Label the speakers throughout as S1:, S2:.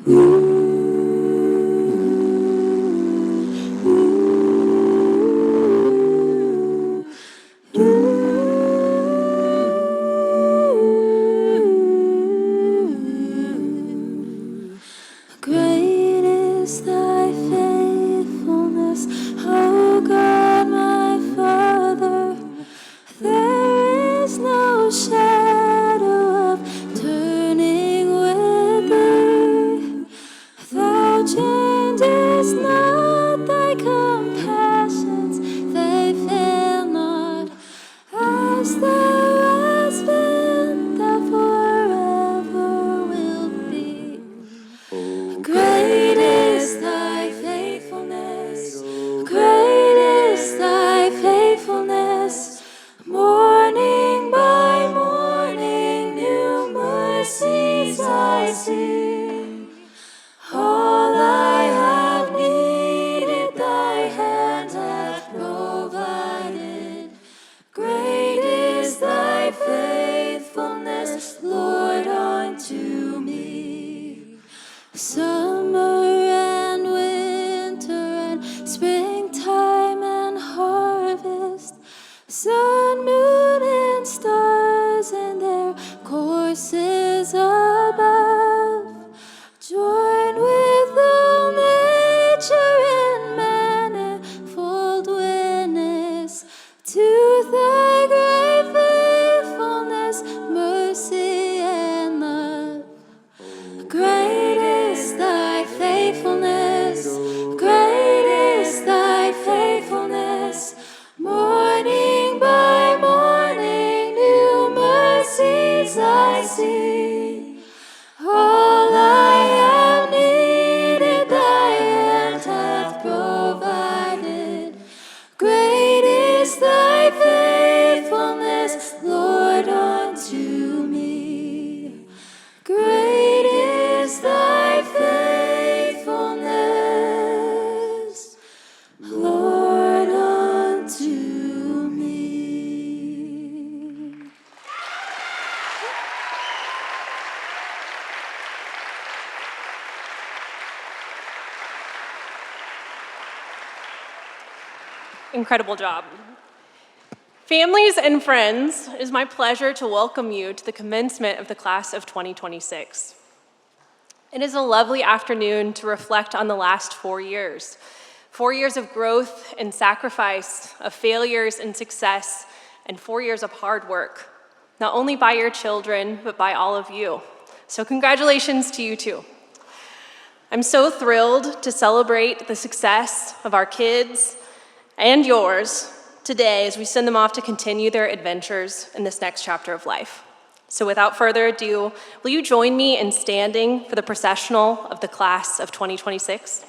S1: Great is thy faithfulness, O God, my Father. There is no shadow of turning with thee. Thou changest not, thy compassions, they fail not. As thou hast been, thou forever wilt be. Great is thy faithfulness, great is thy faithfulness. Morning by morning, new mercies I see. All I have needed, thy hand hath provided. Great is thy faithfulness, Lord, unto me. Summer and winter and springtime and harvest, sun, moon, and stars and their courses above, join with all nature in manifold witness to thy great faithfulness, mercy, and love. Great is thy faithfulness, great is thy faithfulness. Morning by morning, new mercies I see. All I have needed, thy hand hath provided. Great is thy faithfulness, Lord, unto me. Great is thy faithfulness, Lord, unto me.
S2: Incredible job. Families and friends, it is my pleasure to welcome you to the commencement of the class of 2026. It is a lovely afternoon to reflect on the last 4 years. 4 years of growth and sacrifice, of failures and success, and 4 years of hard work, not only by your children, but by all of you. So congratulations to you too. I'm so thrilled to celebrate the success of our kids and yours today as we send them off to continue their adventures in this next chapter of life. So without further ado, will you join me in standing for the processional of the class of 2026?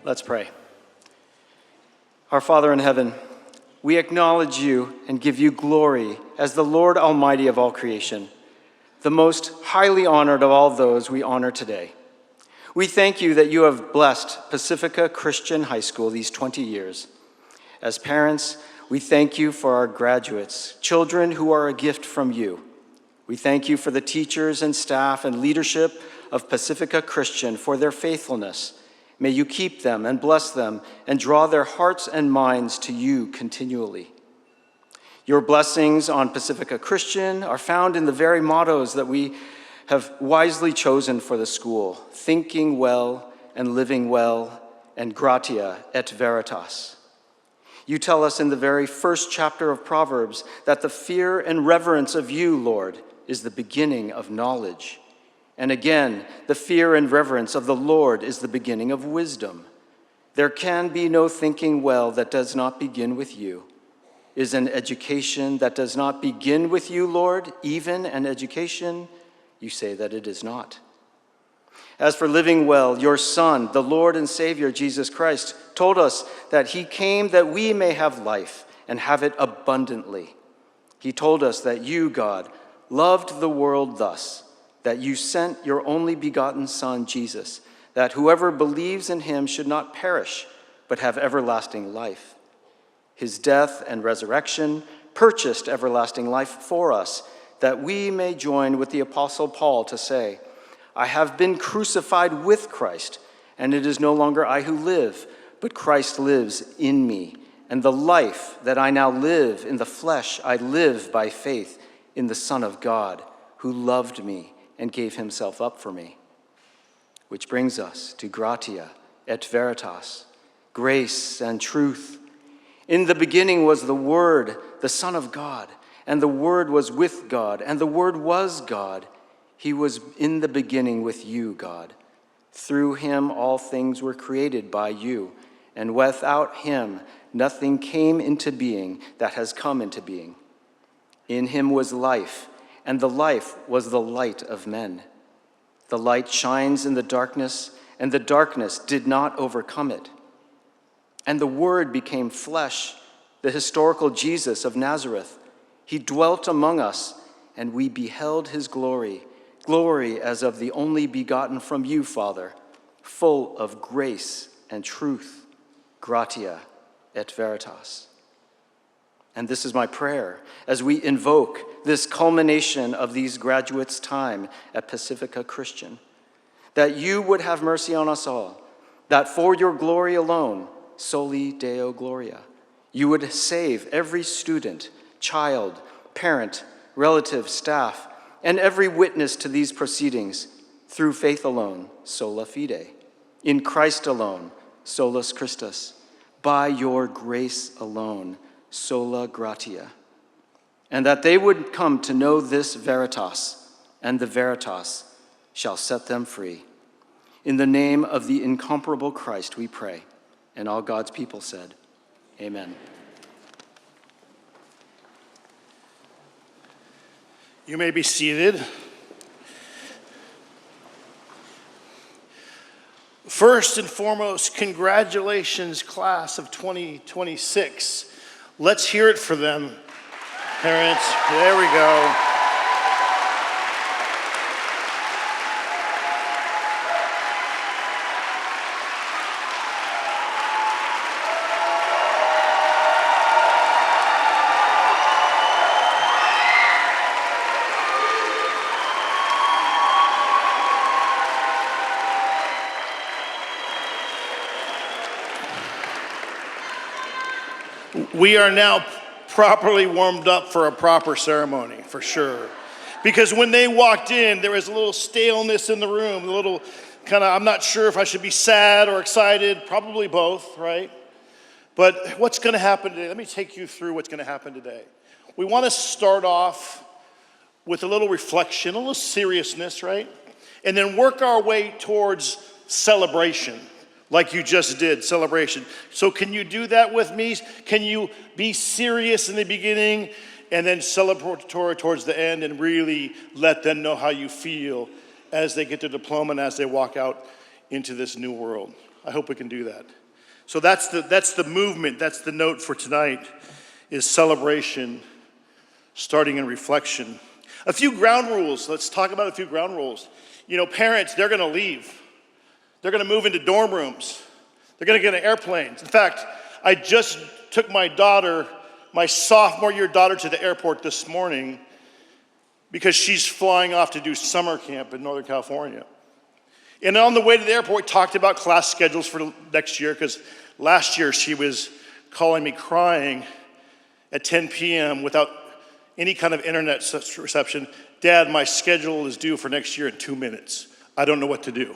S3: Let's pray. Our Father in heaven, we acknowledge you and give you glory as the Lord Almighty of all creation, the most highly honored of all those we honor today. We thank you that you have blessed Pacifica Christian High School these 20 years. As parents, we thank you for our graduates, children who are a gift from you. We thank you for the teachers and staff and leadership of Pacifica Christian for their faithfulness. May you keep them and bless them and draw their hearts and minds to you continually. Your blessings on Pacifica Christian are found in the very mottos that we have wisely chosen for the school: thinking well and living well, and gratia et veritas. You tell us in the very first chapter of Proverbs that the fear and reverence of you, Lord, is the beginning of knowledge. And again, the fear and reverence of the Lord is the beginning of wisdom. There can be no thinking well that does not begin with you. Is an education that does not begin with you, Lord, even an education? You say that it is not. As for living well, your Son, the Lord and Savior, Jesus Christ, told us that he came that we may have life and have it abundantly. He told us that you, God, loved the world thus, that you sent your only begotten Son, Jesus, that whoever believes in him should not perish, but have everlasting life. His death and resurrection purchased everlasting life for us, that we may join with the Apostle Paul to say, I have been crucified with Christ, and it is no longer I who live, but Christ lives in me. And the life that I now live in the flesh, I live by faith in the Son of God, who loved me and gave himself up for me. Which brings us to gratia et veritas, grace and truth. In the beginning was the Word, the Son of God, and the Word was with God, and the Word was God. He was in the beginning with you, God. Through him all things were created by you, and without him nothing came into being that has come into being. In him was life, and the life was the light of men. The light shines in the darkness, and the darkness did not overcome it. And the Word became flesh, the historical Jesus of Nazareth. He dwelt among us, and we beheld his glory, glory as of the only begotten from you, Father, full of grace and truth, gratia et veritas. And this is my prayer as we invoke this culmination of these graduates' time at Pacifica Christian, that you would have mercy on us all, that for your glory alone, soli Deo gloria, you would save every student, child, parent, relative, staff, and every witness to these proceedings through faith alone, sola fide, in Christ alone, solus Christus, by your grace alone, sola gratia, and that they would come to know this veritas, and the veritas shall set them free. In the name of the incomparable Christ we pray, and all God's people said, amen.
S4: You may be seated. First and foremost, congratulations, class of 2026. Let's hear it for them, parents. There we go. We are now properly warmed up for a proper ceremony, for sure. Because when they walked in, there was a little staleness in the room, a little kind of, I'm not sure if I should be sad or excited, probably both, right? But what's going to happen today? Let me take you through what's going to happen today. We want to start off with a little reflection, a little seriousness, right? And then work our way towards celebration. Like you just did, celebration. So can you do that with me? Can you be serious in the beginning and then celebratory towards the end and really let them know how you feel as they get their diploma and as they walk out into this new world? I hope we can do that. So that's the movement, that's the note for tonight, is celebration, starting in reflection. A few ground rules. Let's talk about a few ground rules. You know, parents, they're going to leave. They're going to move into dorm rooms. They're going to get on airplanes. In fact, I just took my daughter, my sophomore year daughter, to the airport this morning because she's flying off to do summer camp in Northern California. And on the way to the airport, we talked about class schedules for next year because last year she was calling me crying at 10 p.m. without any kind of internet reception. Dad, my schedule is due for next year in 2 minutes. I don't know what to do.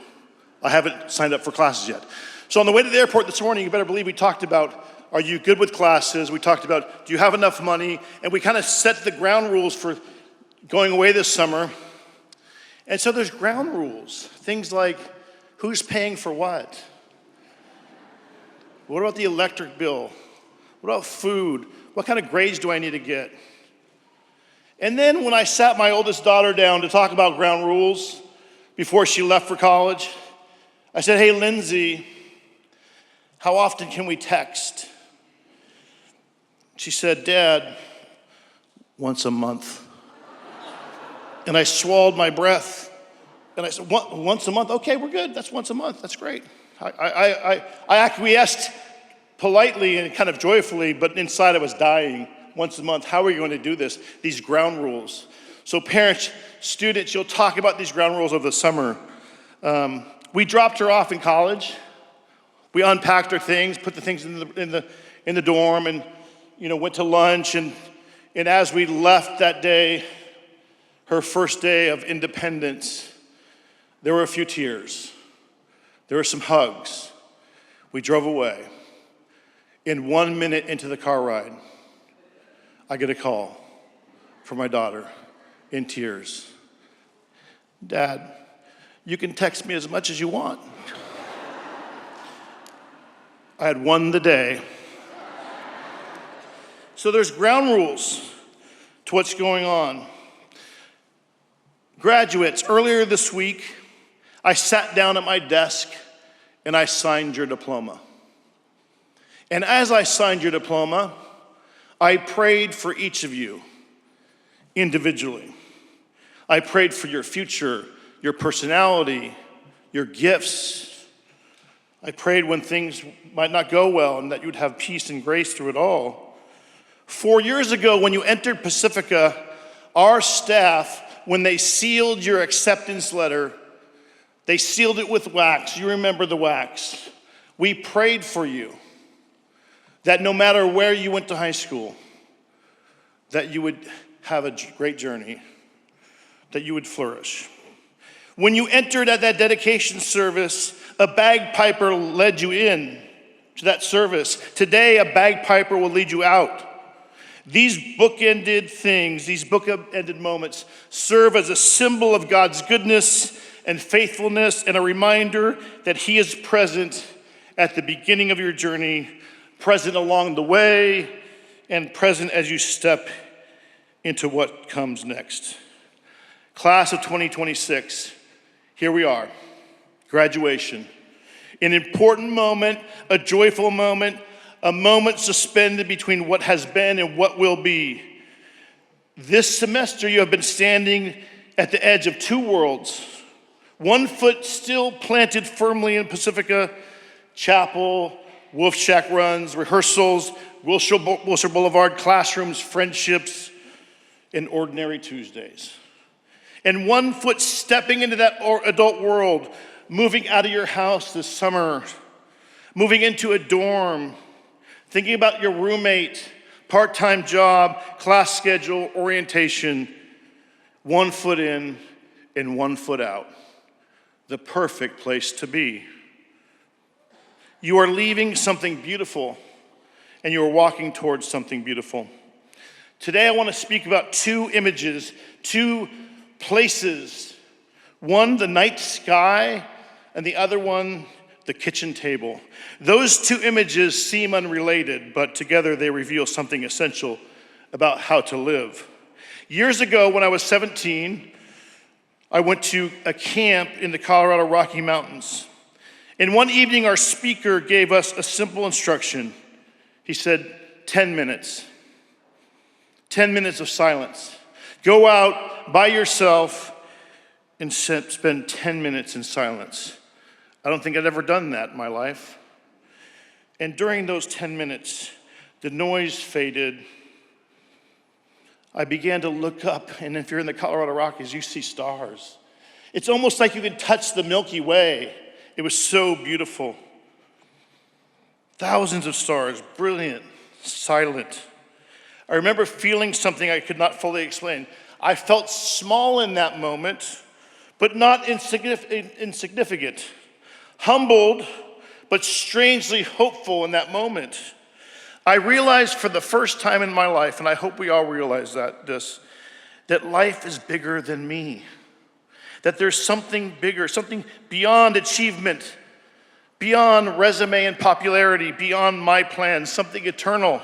S4: I haven't signed up for classes yet. So on the way to the airport this morning, you better believe we talked about, are you good with classes? We talked about, do you have enough money? And we kind of set the ground rules for going away this summer. And so there's ground rules. Things like, who's paying for what? What about the electric bill? What about food? What kind of grades do I need to get? And then when I sat my oldest daughter down to talk about ground rules before she left for college, I said, hey, Lindsay, how often can we text? She said, Dad, once a month. And I swallowed my breath. And I said, once a month? Okay, we're good. That's once a month. That's great. I acquiesced politely and kind of joyfully, but inside I was dying. Once a month, how are you going to do this? These ground rules. So parents, students, you'll talk about these ground rules over the summer. We dropped her off in college. We unpacked her things, put the things in the dorm, and went to lunch. And as we left that day, her first day of independence, there were a few tears. There were some hugs. We drove away. In 1 minute into the car ride, I get a call from my daughter in tears. Dad, you can text me as much as you want. I had won the day. So there's ground rules to what's going on. Graduates, earlier this week, I sat down at my desk and I signed your diploma. And as I signed your diploma, I prayed for each of you individually. I prayed for your future, your personality, your gifts. I prayed when things might not go well and that you would have peace and grace through it all. 4 years ago, when you entered Pacifica, our staff, when they sealed your acceptance letter, they sealed it with wax. You remember the wax. We prayed for you that no matter where you went to high school, that you would have a great journey, that you would flourish. When you entered at that dedication service, a bagpiper led you in to that service. Today, a bagpiper will lead you out. These bookended things, these bookended moments, serve as a symbol of God's goodness and faithfulness and a reminder that He is present at the beginning of your journey, present along the way, and present as you step into what comes next. Class of 2026, here we are, graduation. An important moment, a joyful moment, a moment suspended between what has been and what will be. This semester, you have been standing at the edge of two worlds. One foot still planted firmly in Pacifica, chapel, Wolf Shack runs, rehearsals, Wilshire Boulevard classrooms, friendships, and ordinary Tuesdays. And one foot stepping into that adult world, moving out of your house this summer, moving into a dorm, thinking about your roommate, part-time job, class schedule, orientation, 1 foot in and 1 foot out. The perfect place to be. You are leaving something beautiful, and you are walking towards something beautiful. Today I want to speak about two images, two places. One, the night sky, and the other one, the kitchen table. Those two images seem unrelated, but together they reveal something essential about how to live. Years ago, when I was 17, I went to a camp in the Colorado Rocky Mountains. And one evening, our speaker gave us a simple instruction. He said, 10 minutes. 10 minutes of silence. Go out by yourself and spend 10 minutes in silence. I don't think I'd ever done that in my life. And during those 10 minutes, the noise faded. I began to look up, and if you're in the Colorado Rockies, you see stars. It's almost like you could touch the Milky Way. It was so beautiful. Thousands of stars, brilliant, silent. I remember feeling something I could not fully explain. I felt small in that moment, but not insignificant. Humbled, but strangely hopeful in that moment. I realized for the first time in my life, and I hope we all realize that life is bigger than me. That there's something bigger, something beyond achievement, beyond resume and popularity, beyond my plans, something eternal.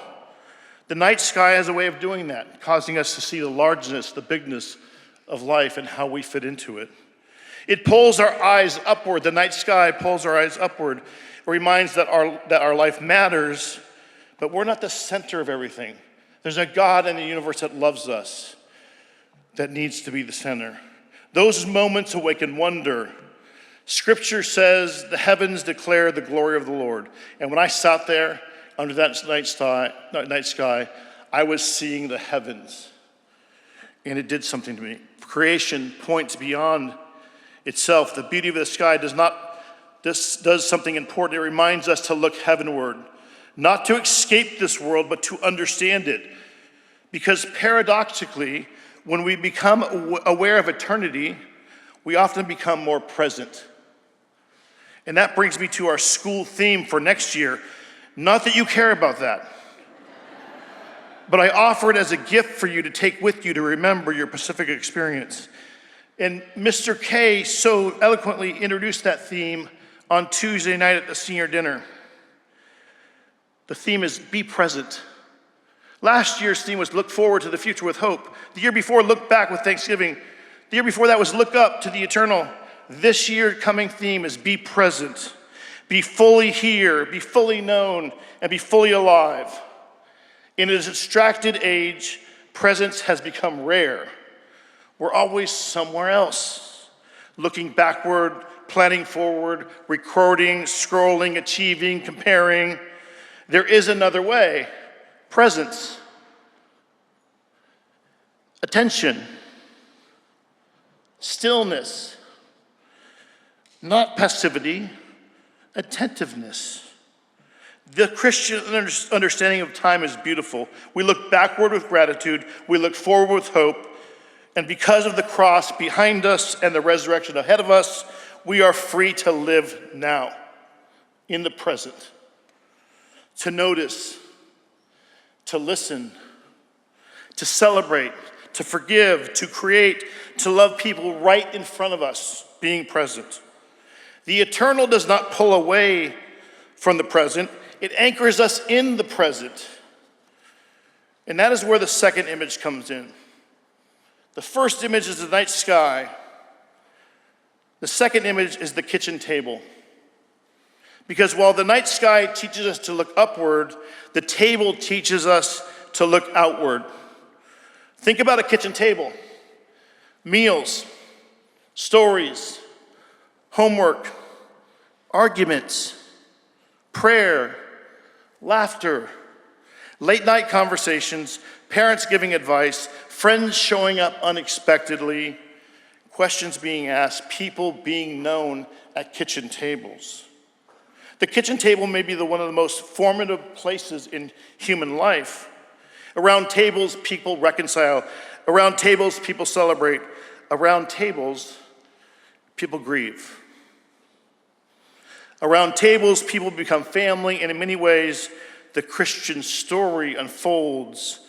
S4: The night sky has a way of doing that, causing us to see the largeness, the bigness of life and how we fit into it. It pulls our eyes upward. The night sky pulls our eyes upward. It reminds that our life matters, but we're not the center of everything. There's a God in the universe that loves us, that needs to be the center. Those moments awaken wonder. Scripture says the heavens declare the glory of the Lord. And when I sat there under that night sky, I was seeing the heavens. And it did something to me. Creation points beyond itself. The beauty of the sky does something important. It reminds us to look heavenward, not to escape this world, but to understand it. Because paradoxically, when we become aware of eternity, we often become more present. And that brings me to our school theme for next year. Not that you care about that, but I offer it as a gift for you to take with you to remember your Pacifica experience. And Mr. K so eloquently introduced that theme on Tuesday night at the senior dinner. The theme is be present. Last year's theme was look forward to the future with hope. The year before, look back with thanksgiving. The year before that was look up to the eternal. This year coming theme is be present. Be fully here, be fully known, and be fully alive. In a distracted age, presence has become rare. We're always somewhere else, looking backward, planning forward, recording, scrolling, achieving, comparing. There is another way. Presence, attention, stillness, not passivity, attentiveness. The Christian understanding of time is beautiful. We look backward with gratitude, we look forward with hope, and because of the cross behind us and the resurrection ahead of us, we are free to live now, in the present, to notice, to listen, to celebrate, to forgive, to create, to love people right in front of us, being present. The eternal does not pull away from the present, it anchors us in the present. And that is where the second image comes in. The first image is the night sky. The second image is the kitchen table. Because while the night sky teaches us to look upward, the table teaches us to look outward. Think about a kitchen table. Meals, stories, homework, arguments, prayer, laughter, late night conversations, parents giving advice, friends showing up unexpectedly, questions being asked, people being known at kitchen tables. The kitchen table may be one of the most formative places in human life. Around tables, people reconcile. Around tables, people celebrate. Around tables, people grieve. Around tables, people become family, and in many ways, the Christian story unfolds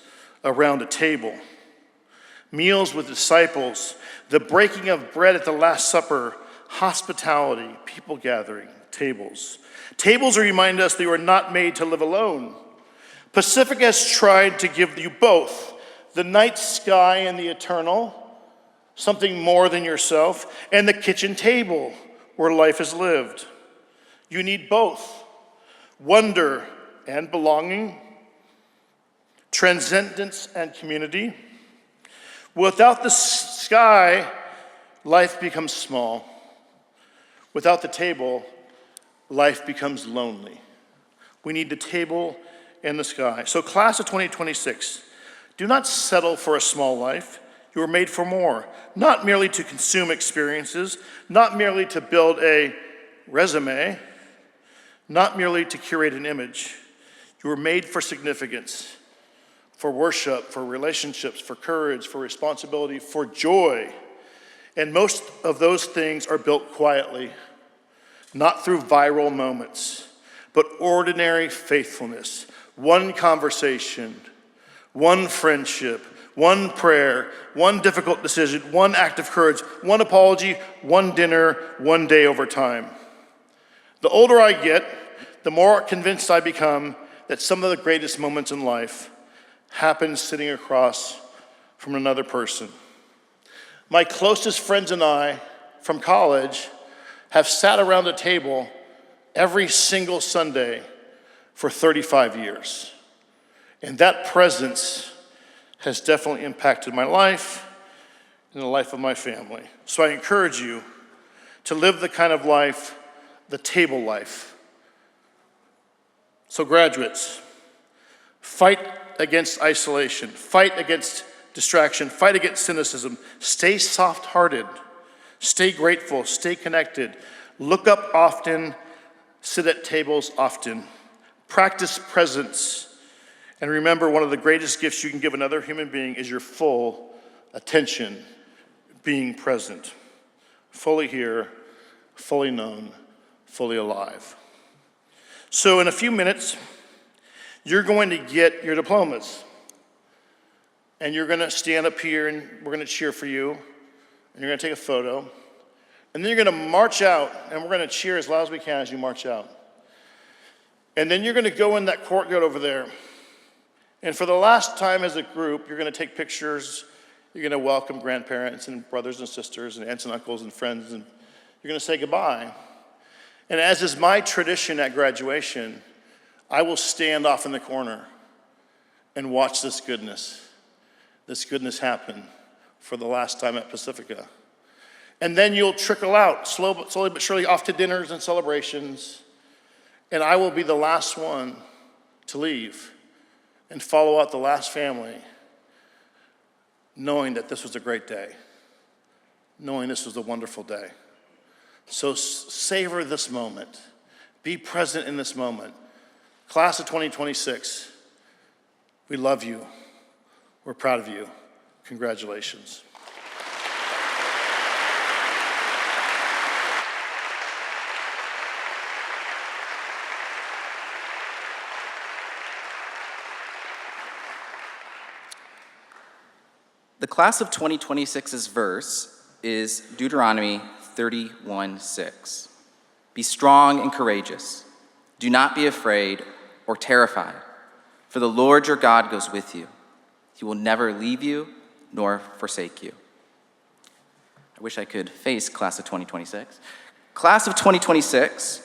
S4: around a table. Meals with disciples, the breaking of bread at the Last Supper, hospitality, people gathering, tables. Tables remind us that you are not made to live alone. Pacifica has tried to give you both, the night sky and the eternal, something more than yourself, and the kitchen table where life is lived. You need both wonder and belonging, transcendence and community. Without the sky, life becomes small. Without the table, life becomes lonely. We need the table and the sky. So class of 2026, do not settle for a small life. You were made for more, not merely to consume experiences, not merely to build a resume, not merely to curate an image. You were made for significance, for worship, for relationships, for courage, for responsibility, for joy. And most of those things are built quietly, not through viral moments, but ordinary faithfulness. One conversation, one friendship, one prayer, one difficult decision, one act of courage, one apology, one dinner, one day over time. The older I get, the more convinced I become that some of the greatest moments in life happen sitting across from another person. My closest friends and I from college have sat around a table every single Sunday for 35 years. And that presence has definitely impacted my life and the life of my family. So I encourage you to live the kind of life, the table life. So graduates, fight against isolation, fight against distraction, fight against cynicism, stay soft-hearted, stay grateful, stay connected, look up often, sit at tables often, practice presence, and remember one of the greatest gifts you can give another human being is your full attention, being present, fully here, fully known, fully alive. So in a few minutes, you're going to get your diplomas. And you're going to stand up here and we're going to cheer for you. And you're going to take a photo. And then you're going to march out and we're going to cheer as loud as we can as you march out. And then you're going to go in that courtyard over there. And for the last time as a group, you're going to take pictures. You're going to welcome grandparents and brothers and sisters and aunts and uncles and friends. And you're going to say goodbye. And as is my tradition at graduation, I will stand off in the corner and watch this goodness happen for the last time at Pacifica. And then you'll trickle out slowly but surely off to dinners and celebrations. And I will be the last one to leave and follow out the last family, knowing that this was a great day, knowing this was a wonderful day. So savor this moment. Be present in this moment. Class of 2026, we love you. We're proud of you. Congratulations.
S5: The class of 2026's verse is Deuteronomy 31:6. Be strong and courageous. Do not be afraid or terrified, for the Lord your God goes with you. He will never leave you nor forsake you. I wish I could face class of 2026. Class of 2026,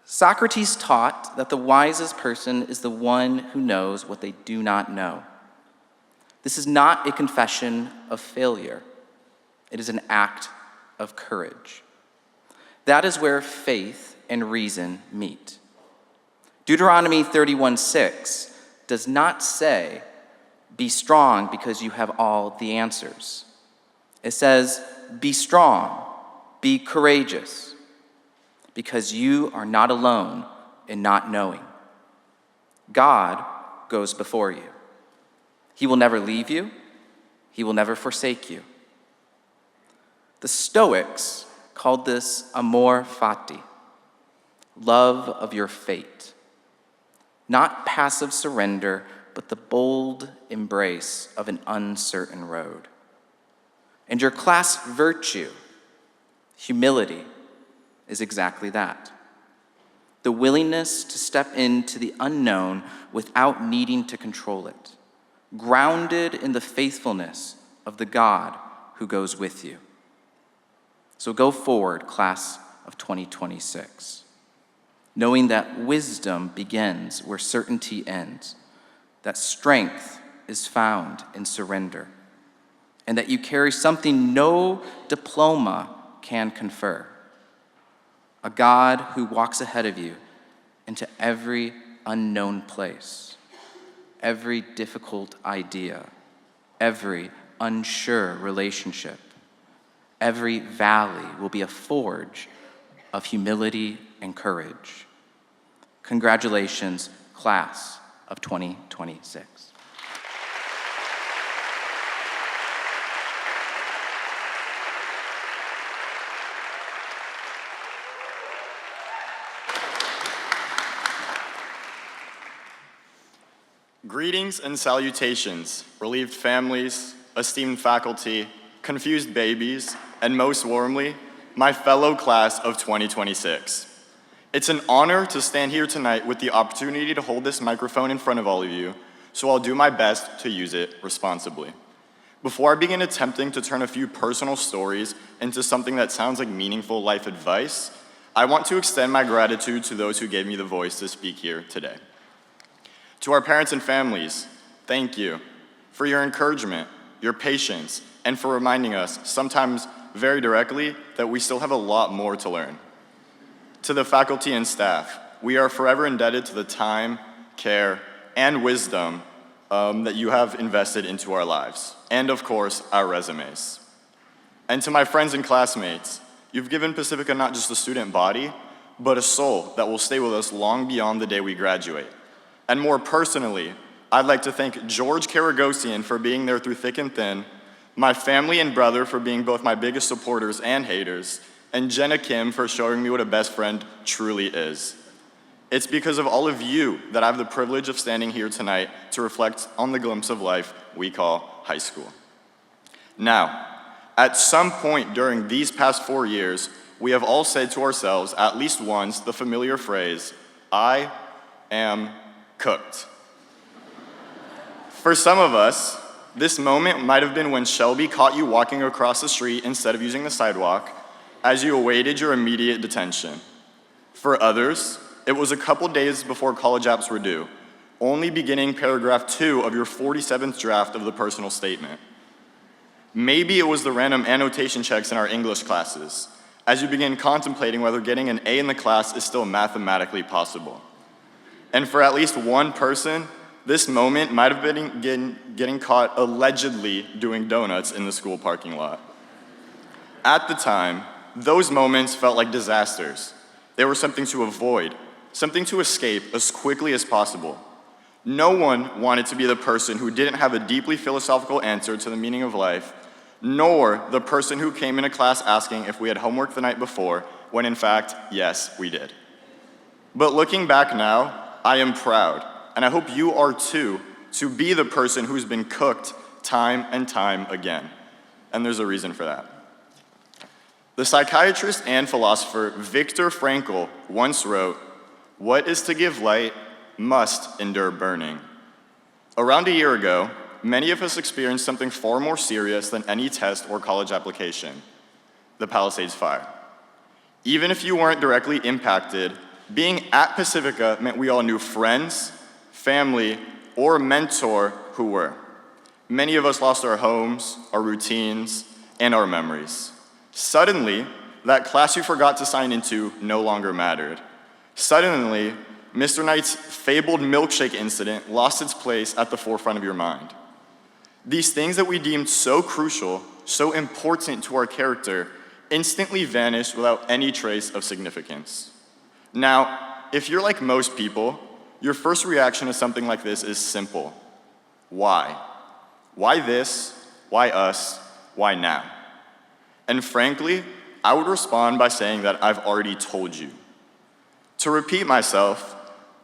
S5: Socrates taught that the wisest person is the one who knows what they do not know. This is not a confession of failure. It is an act of courage. That is where faith and reason meet. Deuteronomy 31:6 does not say, be strong because you have all the answers. It says, be strong, be courageous, because you are not alone in not knowing. God goes before you. He will never leave you. He will never forsake you. The Stoics called this amor fati, love of your fate. Not passive surrender, but the bold embrace of an uncertain road. And your class virtue, humility, is exactly that. The willingness to step into the unknown without needing to control it, grounded in the faithfulness of the God who goes with you. So go forward, class of 2026. knowing that wisdom begins where certainty ends, that strength is found in surrender, and that you carry something no diploma can confer, a God who walks ahead of you into every unknown place, every difficult idea, every unsure relationship. Every valley will be a forge of humility and courage. Congratulations, class of 2026.
S6: Greetings and salutations, relieved families, esteemed faculty, confused babies, and most warmly, my fellow class of 2026. It's an honor to stand here tonight with the opportunity to hold this microphone in front of all of you, so I'll do my best to use it responsibly. Before I begin attempting to turn a few personal stories into something that sounds like meaningful life advice, I want to extend my gratitude to those who gave me the voice to speak here today. To our parents and families, thank you for your encouragement, your patience, and for reminding us, sometimes very directly, that we still have a lot more to learn. To the faculty and staff, we are forever indebted to the time, care, and wisdom that you have invested into our lives, and of course, our resumes. And to my friends and classmates, you've given Pacifica not just a student body, but a soul that will stay with us long beyond the day we graduate. And more personally, I'd like to thank George Karagosian for being there through thick and thin, my family and brother for being both my biggest supporters and haters, and Jenna Kim for showing me what a best friend truly is. It's because of all of you that I have the privilege of standing here tonight to reflect on the glimpse of life we call high school. Now, at some point during these past 4 years, we have all said to ourselves at least once the familiar phrase, "I am cooked." For some of us, this moment might have been when Shelby caught you walking across the street instead of using the sidewalk as you awaited your immediate detention. For others, it was a couple days before college apps were due, only beginning paragraph 2 of your 47th draft of the personal statement. Maybe it was the random annotation checks in our English classes, as you begin contemplating whether getting an A in the class is still mathematically possible. And for at least one person, this moment might have been getting caught allegedly doing donuts in the school parking lot. At the time, those moments felt like disasters. They were something to avoid, something to escape as quickly as possible. No one wanted to be the person who didn't have a deeply philosophical answer to the meaning of life, nor the person who came into class asking if we had homework the night before, when in fact, yes, we did. But looking back now, I am proud, and I hope you are too, to be the person who's been cooked time and time again. And there's a reason for that. The psychiatrist and philosopher Viktor Frankl once wrote, "What is to give light must endure burning." Around a year ago, many of us experienced something far more serious than any test or college application, the Palisades fire. Even if you weren't directly impacted, being at Pacifica meant we all knew friends, family, or mentor who were. Many of us lost our homes, our routines, and our memories. Suddenly, that class you forgot to sign into no longer mattered. Suddenly, Mr. Knight's fabled milkshake incident lost its place at the forefront of your mind. These things that we deemed so crucial, so important to our character, instantly vanished without any trace of significance. Now, if you're like most people, your first reaction to something like this is simple. Why? Why this? Why us? Why now? And frankly, I would respond by saying that I've already told you. To repeat myself,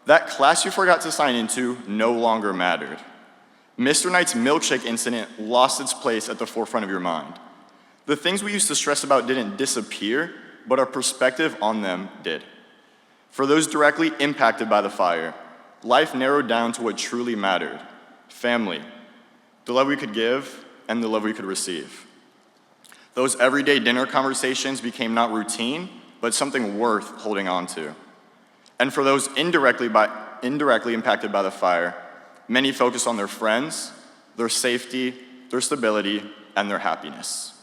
S6: that class you forgot to sign into no longer mattered. Mr. Knight's milkshake incident lost its place at the forefront of your mind. The things we used to stress about didn't disappear, but our perspective on them did. For those directly impacted by the fire, life narrowed down to what truly mattered: family, the love we could give, and the love we could receive. Those everyday dinner conversations became not routine, but something worth holding on to. And for those indirectly impacted by the fire, many focus on their friends, their safety, their stability, and their happiness.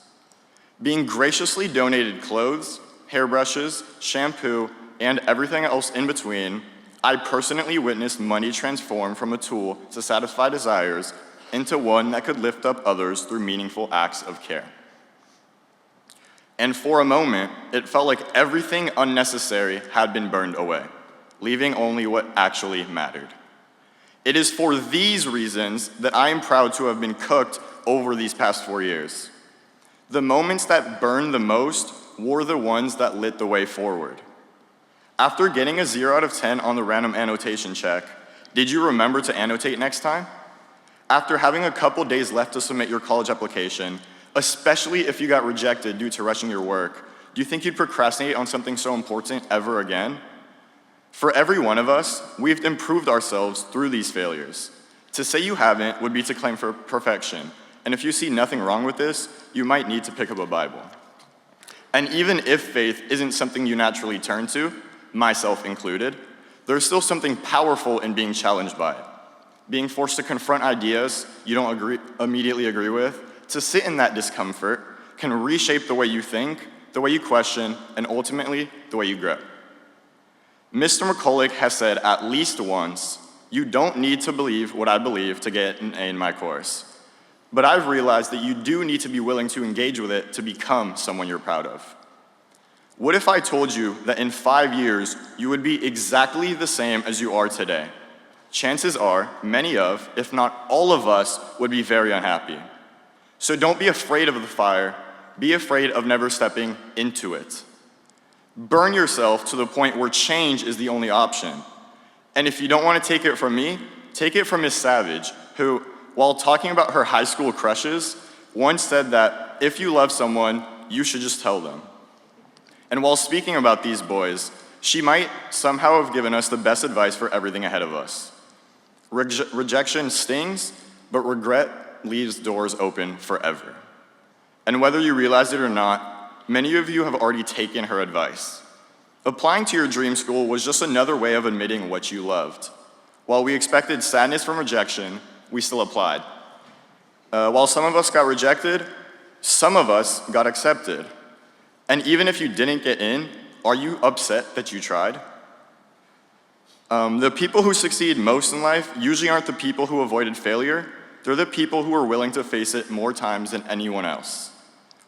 S6: Being graciously donated clothes, hairbrushes, shampoo, and everything else in between, I personally witnessed money transform from a tool to satisfy desires into one that could lift up others through meaningful acts of care. And for a moment, it felt like everything unnecessary had been burned away, leaving only what actually mattered. It is for these reasons that I am proud to have been cooked over these past 4 years. The moments that burned the most were the ones that lit the way forward. After getting a 0 out of 10 on the random annotation check, did you remember to annotate next time? After having a couple days left to submit your college application, especially if you got rejected due to rushing your work, do you think you'd procrastinate on something so important ever again? For every one of us, we've improved ourselves through these failures. To say you haven't would be to claim for perfection, and if you see nothing wrong with this, you might need to pick up a Bible. And even if faith isn't something you naturally turn to, myself included, there's still something powerful in being challenged by it. Being forced to confront ideas you don't immediately agree with, to sit in that discomfort, can reshape the way you think, the way you question, and ultimately, the way you grow. Mr. McCulloch has said at least once, "You don't need to believe what I believe to get an A in my course." But I've realized that you do need to be willing to engage with it to become someone you're proud of. What if I told you that in 5 years, you would be exactly the same as you are today? Chances are, many of, if not all of us, would be very unhappy. So don't be afraid of the fire. Be afraid of never stepping into it. Burn yourself to the point where change is the only option. And if you don't want to take it from me, take it from Miss Savage, who, while talking about her high school crushes, once said that if you love someone, you should just tell them. And while speaking about these boys, she might somehow have given us the best advice for everything ahead of us. Rejection stings, but regret leaves doors open forever. And whether you realize it or not, many of you have already taken her advice. Applying to your dream school was just another way of admitting what you loved. While we expected sadness from rejection, we still applied. While some of us got rejected, some of us got accepted. And even if you didn't get in, are you upset that you tried? The people who succeed most in life usually aren't the people who avoided failure. They're the people who are willing to face it more times than anyone else.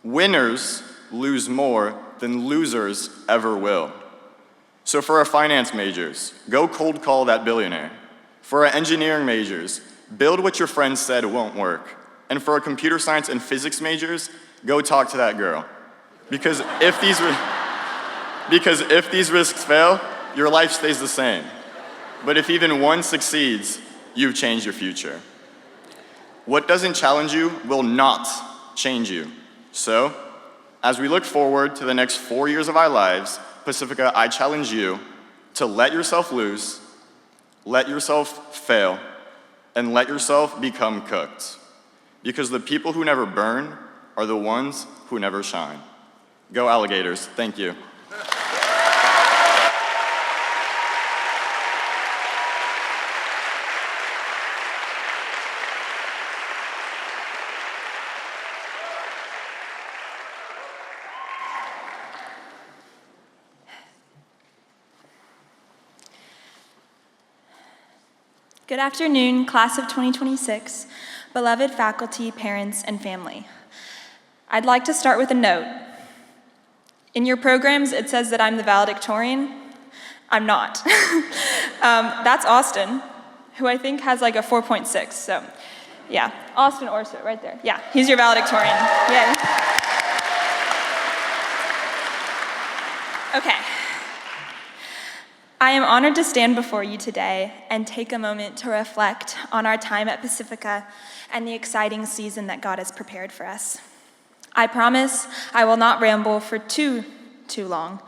S6: Winners lose more than losers ever will. So for our finance majors, go cold call that billionaire. For our engineering majors, build what your friends said won't work. And for our computer science and physics majors, go talk to that girl. Because if these risks fail, your life stays the same. But if even one succeeds, you've changed your future. What doesn't challenge you will not change you. So, as we look forward to the next 4 years of our lives, Pacifica, I challenge you to let yourself lose, let yourself fail, and let yourself become cooked. Because the people who never burn are the ones who never shine. Go Alligators. Thank you.
S1: Good afternoon, class of 2026, beloved faculty, parents, and family. I'd like to start with a note. In your programs, it says that I'm the valedictorian. I'm not. That's Austin, who I think has like a 4.6, so yeah. Austin Orso, right there. Yeah, he's your valedictorian. Yay. Okay. I am honored to stand before you today and take a moment to reflect on our time at Pacifica and the exciting season that God has prepared for us. I promise I will not ramble for too long.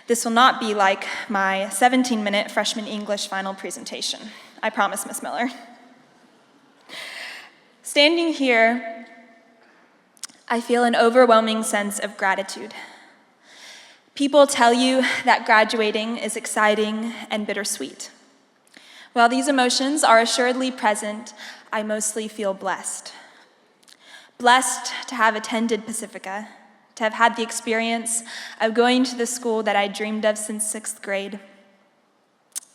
S1: This will not be like my 17-minute freshman English final presentation. I promise, Miss Miller. Standing here, I feel an overwhelming sense of gratitude. People tell you that graduating is exciting and bittersweet. While these emotions are assuredly present, I mostly feel blessed. Blessed to have attended Pacifica, to have had the experience of going to the school that I dreamed of since 6th grade.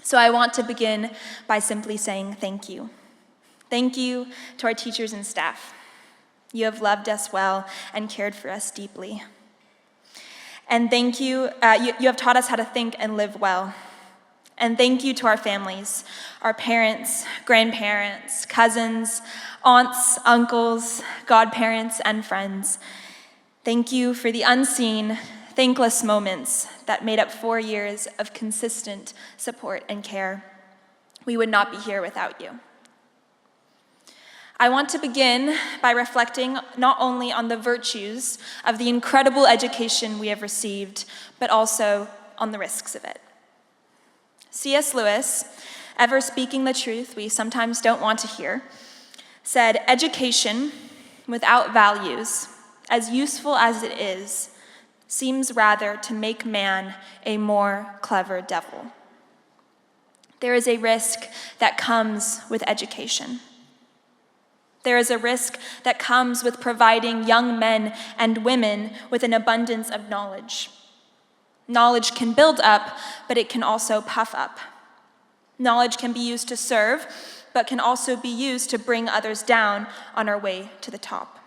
S1: So I want to begin by simply saying thank you. Thank you to our teachers and staff. You have loved us well and cared for us deeply. And thank you, you have taught us how to think and live well. And thank you to our families, our parents, grandparents, cousins, aunts, uncles, godparents, and friends. Thank you for the unseen, thankless moments that made up 4 years of consistent support and care. We would not be here without you. I want to begin by reflecting not only on the virtues of the incredible education we have received, but also on the risks of it. C.S. Lewis, ever speaking the truth we sometimes don't want to hear, said, "Education without values, as useful as it is, seems rather to make man a more clever devil." There is a risk that comes with education. There is a risk that comes with providing young men and women with an abundance of knowledge. Knowledge can build up, but it can also puff up. Knowledge can be used to serve, but can also be used to bring others down on our way to the top.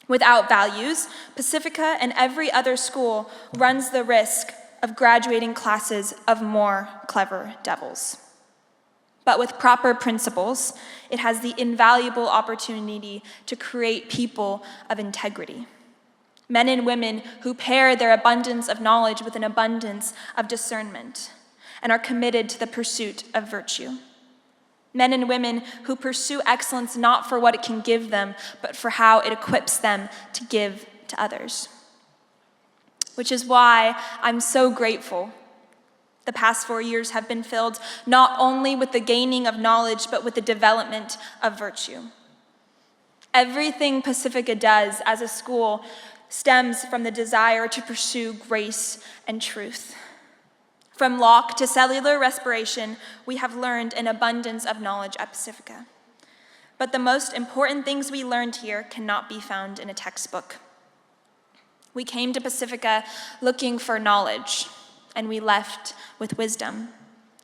S1: Without values, Pacifica and every other school runs the risk of graduating classes of more clever devils. But with proper principles, it has the invaluable opportunity to create people of integrity. Men and women who pair their abundance of knowledge with an abundance of discernment and are committed to the pursuit of virtue. Men and women who pursue excellence not for what it can give them, but for how it equips them to give to others. Which is why I'm so grateful. The past 4 years have been filled not only with the gaining of knowledge, but with the development of virtue. Everything Pacifica does as a school stems from the desire to pursue grace and truth. From Locke to cellular respiration, we have learned an abundance of knowledge at Pacifica. But the most important things we learned here cannot be found in a textbook. We came to Pacifica looking for knowledge, and we left with wisdom.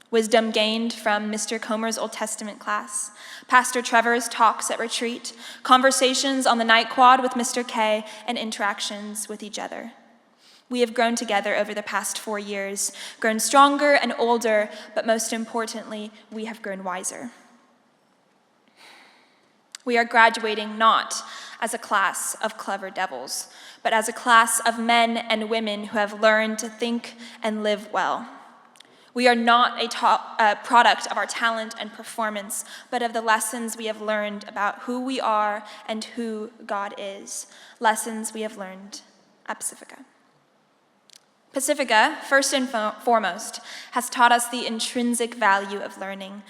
S1: Wisdom gained from Mr. Comer's Old Testament class, Pastor Trevor's talks at retreat, conversations on the night quad with Mr. K, and interactions with each other. We have grown together over the past 4 years, grown stronger and older, but most importantly, we have grown wiser. We are graduating not as a class of clever devils, but as a class of men and women who have learned to think and live well. We are not a product of our talent and performance, but of the lessons we have learned about who we are and who God is, lessons we have learned at Pacifica. Pacifica, first and foremost, has taught us the intrinsic value of learning.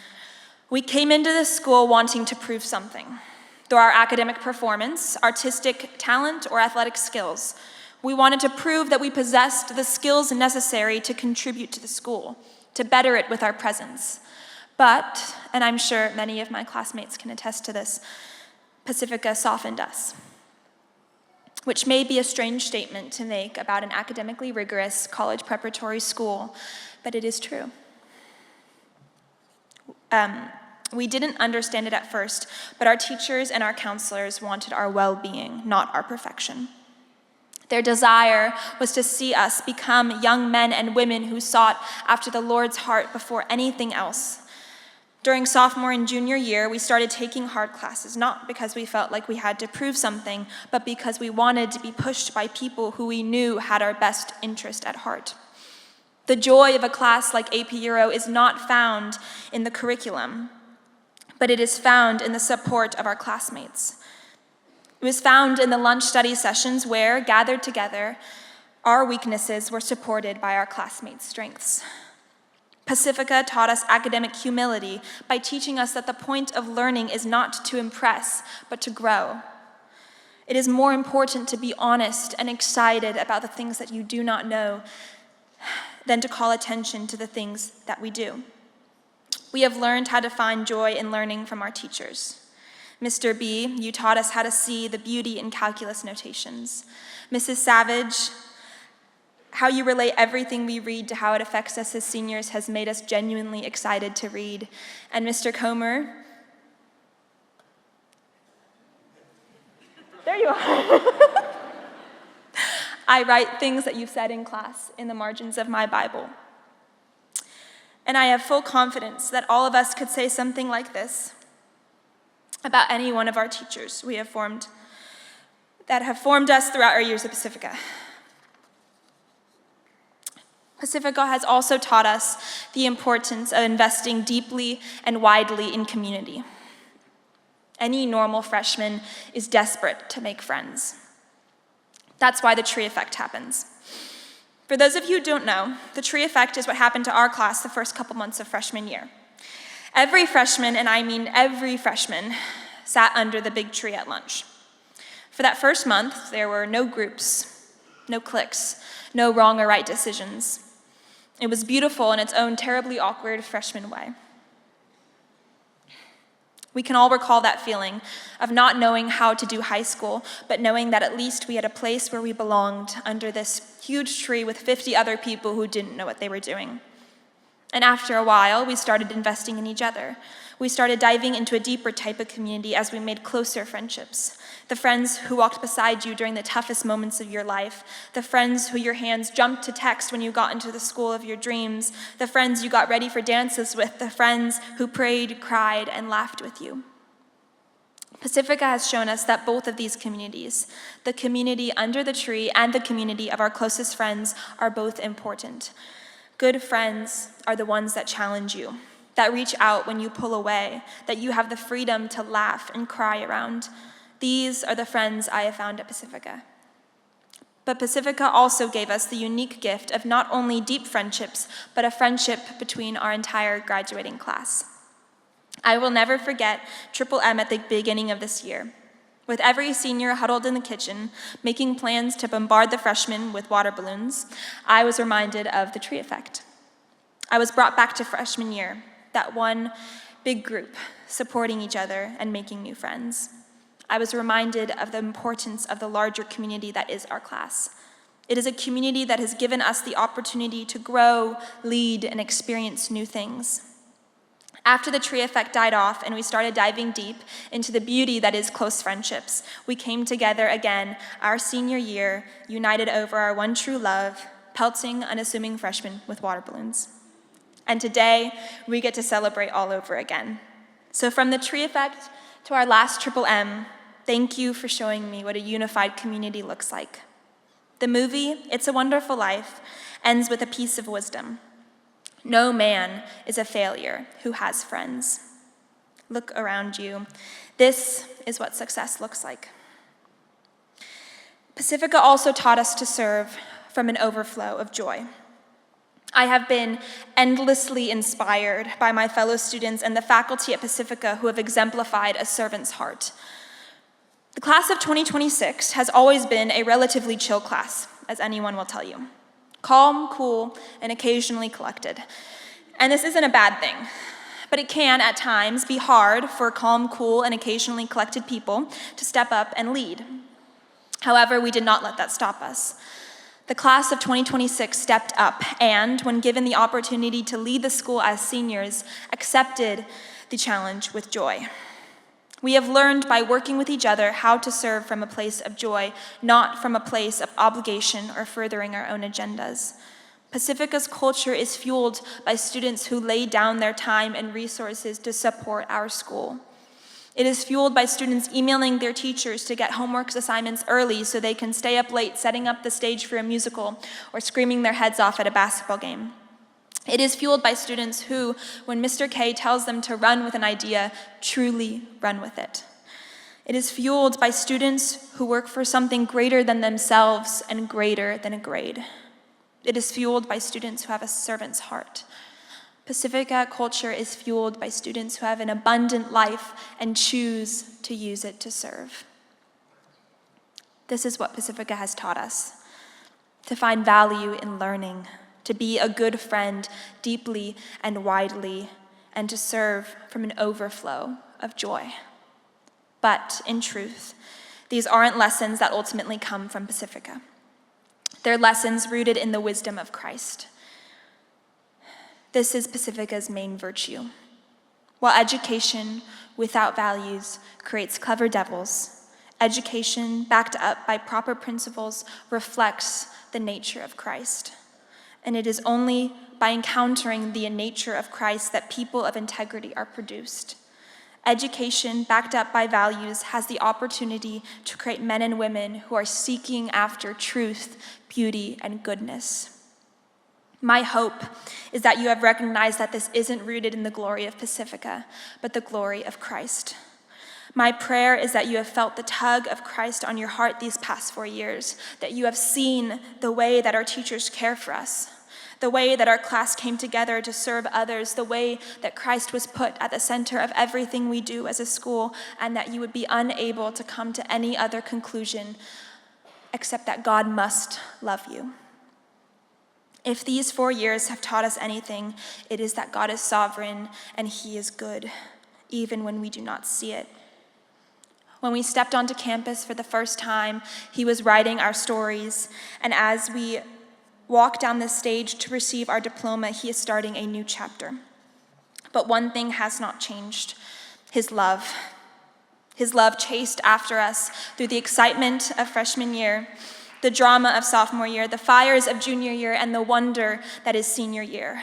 S1: We came into this school wanting to prove something. Through our academic performance, artistic talent, or athletic skills, we wanted to prove that we possessed the skills necessary to contribute to the school, to better it with our presence. But, and I'm sure many of my classmates can attest to this, Pacifica softened us, which may be a strange statement to make about an academically rigorous college preparatory school, but it is true. We didn't understand it at first, but our teachers and our counselors wanted our well-being, not our perfection. Their desire was to see us become young men and women who sought after the Lord's heart before anything else. During sophomore and junior year, we started taking hard classes, not because we felt like we had to prove something, but because we wanted to be pushed by people who we knew had our best interest at heart. The joy of a class like AP Euro is not found in the curriculum, but it is found in the support of our classmates. It was found in the lunch study sessions where, gathered together, our weaknesses were supported by our classmates' strengths. Pacifica taught us academic humility by teaching us that the point of learning is not to impress, but to grow. It is more important to be honest and excited about the things that you do not know than to call attention to the things that we do. We have learned how to find joy in learning from our teachers. Mr. B, you taught us how to see the beauty in calculus notations. Mrs. Savage, how you relate everything we read to how it affects us as seniors has made us genuinely excited to read. And Mr. Comer, there you are. I write things that you've said in class in the margins of my Bible. And I have full confidence that all of us could say something like this about any one of our teachers we have formed, that have formed us throughout our years at Pacifica. Pacifica has also taught us the importance of investing deeply and widely in community. Any normal freshman is desperate to make friends. That's why the tree effect happens. For those of you who don't know, the tree effect is what happened to our class the first couple months of freshman year. Every freshman, and I mean every freshman, sat under the big tree at lunch. For that first month, there were no groups, no cliques, no wrong or right decisions. It was beautiful in its own terribly awkward freshman way. We can all recall that feeling of not knowing how to do high school, but knowing that at least we had a place where we belonged under this huge tree with 50 other people who didn't know what they were doing. And after a while, we started investing in each other. We started diving into a deeper type of community as we made closer friendships. The friends who walked beside you during the toughest moments of your life. The friends who your hands jumped to text when you got into the school of your dreams. The friends you got ready for dances with. The friends who prayed, cried, and laughed with you. Pacifica has shown us that both of these communities, the community under the tree and the community of our closest friends, are both important. Good friends are the ones that challenge you, that reach out when you pull away, that you have the freedom to laugh and cry around. These are the friends I have found at Pacifica. But Pacifica also gave us the unique gift of not only deep friendships, but a friendship between our entire graduating class. I will never forget Triple M at the beginning of this year. With every senior huddled in the kitchen, making plans to bombard the freshmen with water balloons, I was reminded of the tree effect. I was brought back to freshman year, that one big group, supporting each other and making new friends. I was reminded of the importance of the larger community that is our class. It is a community that has given us the opportunity to grow, lead, and experience new things. After the tree effect died off and we started diving deep into the beauty that is close friendships, we came together again our senior year, united over our one true love, pelting unassuming freshmen with water balloons. And today, we get to celebrate all over again. So from the tree effect to our last Triple M, thank you for showing me what a unified community looks like. The movie, It's a Wonderful Life, ends with a piece of wisdom. No man is a failure who has friends. Look around you. This is what success looks like. Pacifica also taught us to serve from an overflow of joy. I have been endlessly inspired by my fellow students and the faculty at Pacifica who have exemplified a servant's heart. The class of 2026 has always been a relatively chill class, as anyone will tell you. Calm, cool, and occasionally collected. And this isn't a bad thing, but it can, at times, be hard for calm, cool, and occasionally collected people to step up and lead. However, we did not let that stop us. The class of 2026 stepped up and, when given the opportunity to lead the school as seniors, accepted the challenge with joy. We have learned by working with each other how to serve from a place of joy, not from a place of obligation or furthering our own agendas. Pacifica's culture is fueled by students who lay down their time and resources to support our school. It is fueled by students emailing their teachers to get homework assignments early so they can stay up late setting up the stage for a musical or screaming their heads off at a basketball game. It is fueled by students who, when Mr. K tells them to run with an idea, truly run with it. It is fueled by students who work for something greater than themselves and greater than a grade. It is fueled by students who have a servant's heart. Pacifica culture is fueled by students who have an abundant life and choose to use it to serve. This is what Pacifica has taught us: to find value in learning, to be a good friend deeply and widely, and to serve from an overflow of joy. But in truth, these aren't lessons that ultimately come from Pacifica. They're lessons rooted in the wisdom of Christ. This is Pacifica's main virtue. While education without values creates clever devils, education backed up by proper principles reflects the nature of Christ. And it is only by encountering the nature of Christ that people of integrity are produced. Education backed up by values has the opportunity to create men and women who are seeking after truth, beauty, and goodness. My hope is that you have recognized that this isn't rooted in the glory of Pacifica, but the glory of Christ. My prayer is that you have felt the tug of Christ on your heart these past 4 years, that you have seen the way that our teachers care for us, the way that our class came together to serve others, the way that Christ was put at the center of everything we do as a school, and that you would be unable to come to any other conclusion except that God must love you. If these 4 years have taught us anything, it is that God is sovereign and He is good, even when we do not see it. When we stepped onto campus for the first time, He was writing our stories, and as we walk down the stage to receive our diploma, He is starting a new chapter. But one thing has not changed: His love. His love chased after us through the excitement of freshman year, the drama of sophomore year, the fires of junior year, and the wonder that is senior year.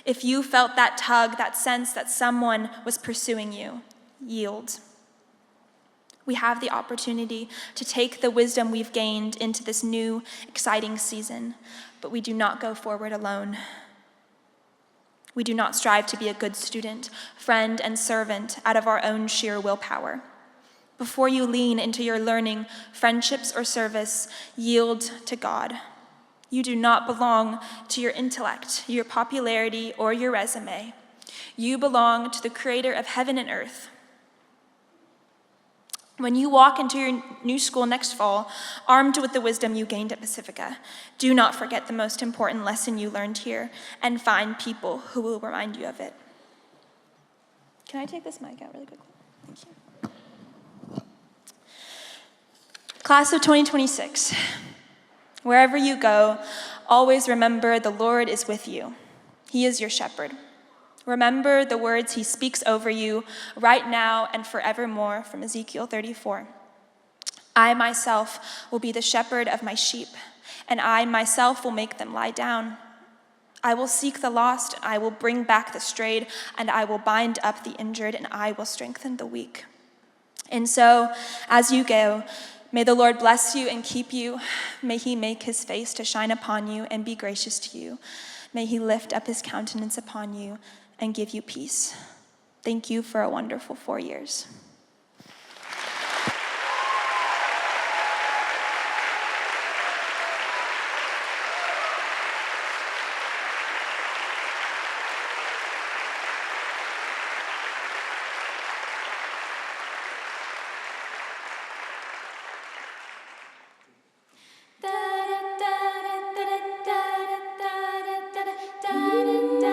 S1: If you felt that tug, that sense that someone was pursuing you, yield. We have the opportunity to take the wisdom we've gained into this new, exciting season, but we do not go forward alone. We do not strive to be a good student, friend, and servant out of our own sheer willpower. Before you lean into your learning, friendships, or service, yield to God. You do not belong to your intellect, your popularity, or your resume. You belong to the Creator of heaven and earth. When you walk into your new school next fall, armed with the wisdom you gained at Pacifica, do not forget the most important lesson you learned here, and find people who will remind you of it. Can I take this mic out really quickly? Thank you. Class of 2026, wherever you go, always remember the Lord is with you. He is your shepherd. Remember the words He speaks over you right now and forevermore from Ezekiel 34. I myself will be the shepherd of my sheep, and I myself will make them lie down. I will seek the lost, and I will bring back the strayed, and I will bind up the injured, and I will strengthen the weak. And so, as you go, may the Lord bless you and keep you. May He make His face to shine upon you and be gracious to you. May He lift up His countenance upon you and give you peace. Thank you for a wonderful 4 years. Da da da da da da da da da da da da.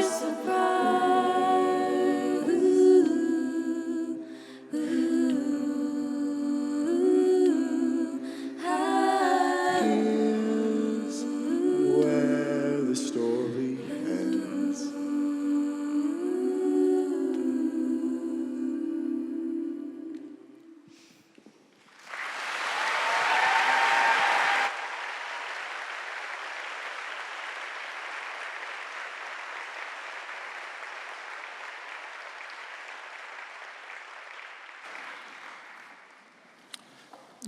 S7: Here's where the story ends.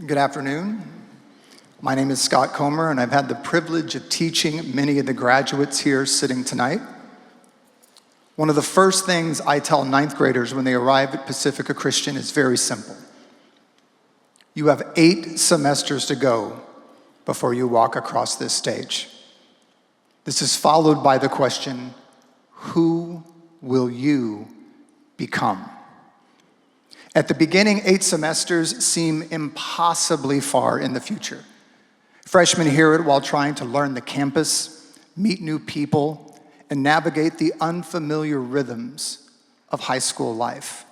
S8: Good afternoon. My name is Scott Comer, and I've had the privilege of teaching many of the graduates here sitting tonight. One of the first things I tell ninth graders when they arrive at Pacifica Christian is very simple. You have 8 semesters to go before you walk across this stage. This is followed by the question, who will you become? At the beginning, 8 semesters seem impossibly far in the future. Freshmen hear it while trying to learn the campus, meet new people, and navigate the unfamiliar rhythms of high school life.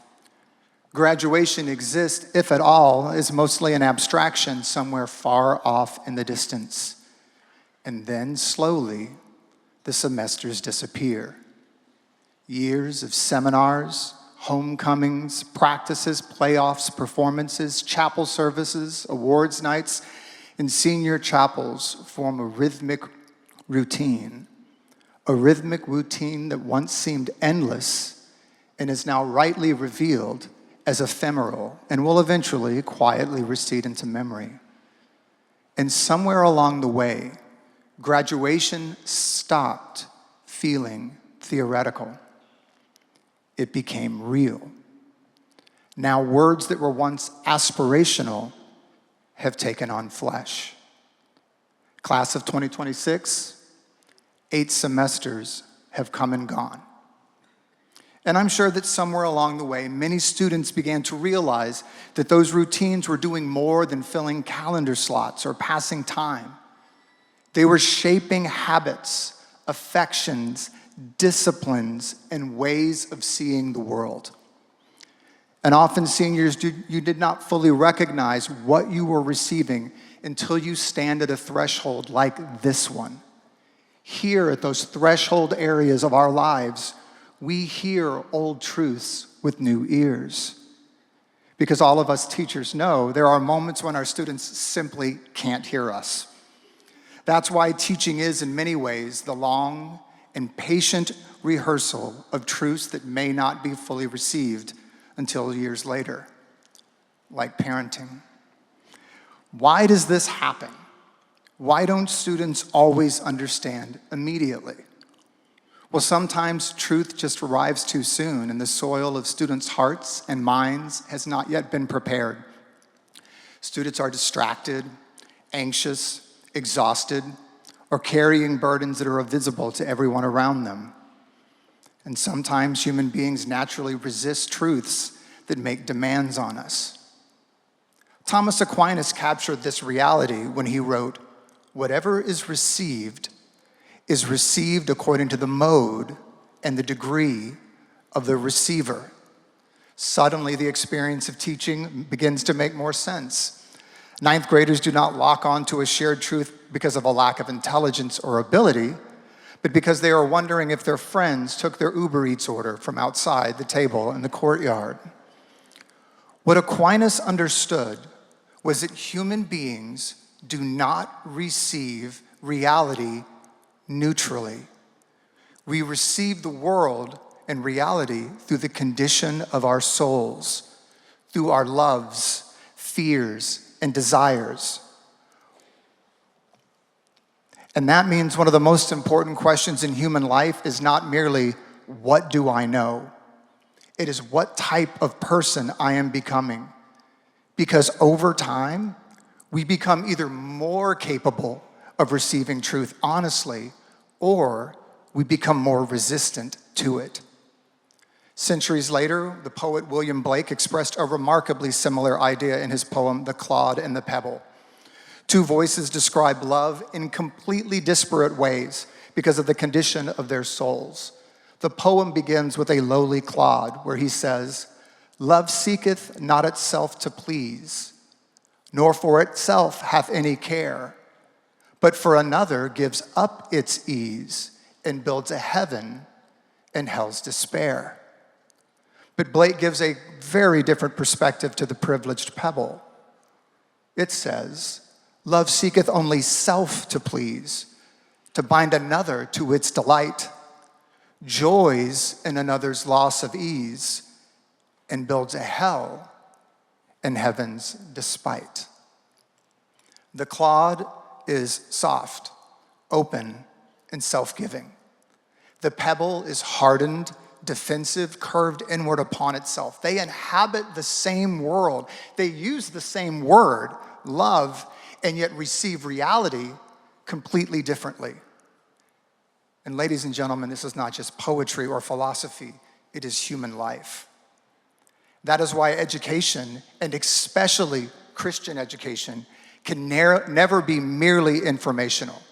S8: Graduation exists, if at all, is mostly an abstraction somewhere far off in the distance. And then, slowly, the semesters disappear. Years of seminars, homecomings, practices, playoffs, performances, chapel services, awards nights, and senior chapels form a rhythmic routine that once seemed endless and is now rightly revealed as ephemeral and will eventually quietly recede into memory. And somewhere along the way, graduation stopped feeling theoretical. It became real. Now words that were once aspirational have taken on flesh. Class of 2026, 8 semesters have come and gone. And I'm sure that somewhere along the way, many students began to realize that those routines were doing more than filling calendar slots or passing time. They were shaping habits, affections, disciplines, and ways of seeing the world. And often, seniors, you did not fully recognize what you were receiving until you stand at a threshold like this one. Here, at those threshold areas of our lives, we hear old truths with new ears. Because all of us teachers know there are moments when our students simply can't hear us. That's why teaching is, in many ways, the long and patient rehearsal of truths that may not be fully received until years later, like parenting. Why does this happen? Why don't students always understand immediately? Well, sometimes truth just arrives too soon, and the soil of students' hearts and minds has not yet been prepared. Students are distracted, anxious, exhausted, or carrying burdens that are invisible to everyone around them. And sometimes human beings naturally resist truths that make demands on us. Thomas Aquinas captured this reality when he wrote, "Whatever is received according to the mode and the degree of the receiver." Suddenly, the experience of teaching begins to make more sense. Ninth graders do not lock on to a shared truth because of a lack of intelligence or ability, but because they are wondering if their friends took their Uber Eats order from outside the table in the courtyard. What Aquinas understood was that human beings do not receive reality neutrally. We receive the world and reality through the condition of our souls, through our loves, fears, and desires. And that means one of the most important questions in human life is not merely, what do I know? It is what type of person I am becoming. Because over time, we become either more capable of receiving truth honestly, or we become more resistant to it. Centuries later, the poet William Blake expressed a remarkably similar idea in his poem, The Clod and the Pebble. Two voices describe love in completely disparate ways because of the condition of their souls. The poem begins with a lowly clod where he says, "Love seeketh not itself to please, nor for itself hath any care, but for another gives up its ease and builds a heaven in hell's despair." But Blake gives a very different perspective to the privileged pebble. It says, "Love seeketh only self to please, to bind another to its delight, joys in another's loss of ease, and builds a hell in heaven's despite." The clod is soft, open, and self-giving. The pebble is hardened, defensive, curved inward upon itself. They inhabit the same world. They use the same word, love, and yet receive reality completely differently. And ladies and gentlemen, this is not just poetry or philosophy, it is human life. That is why education, and especially Christian education, can never be merely informational.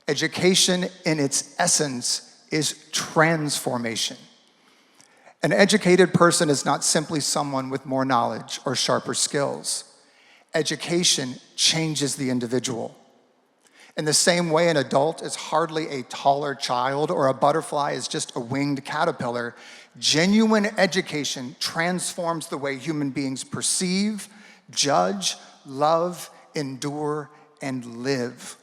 S8: Education in its essence is transformation. An educated person is not simply someone with more knowledge or sharper skills. Education changes the individual. In the same way, an adult is hardly a taller child or a butterfly is just a winged caterpillar, genuine education transforms the way human beings perceive, judge, love, endure, and live.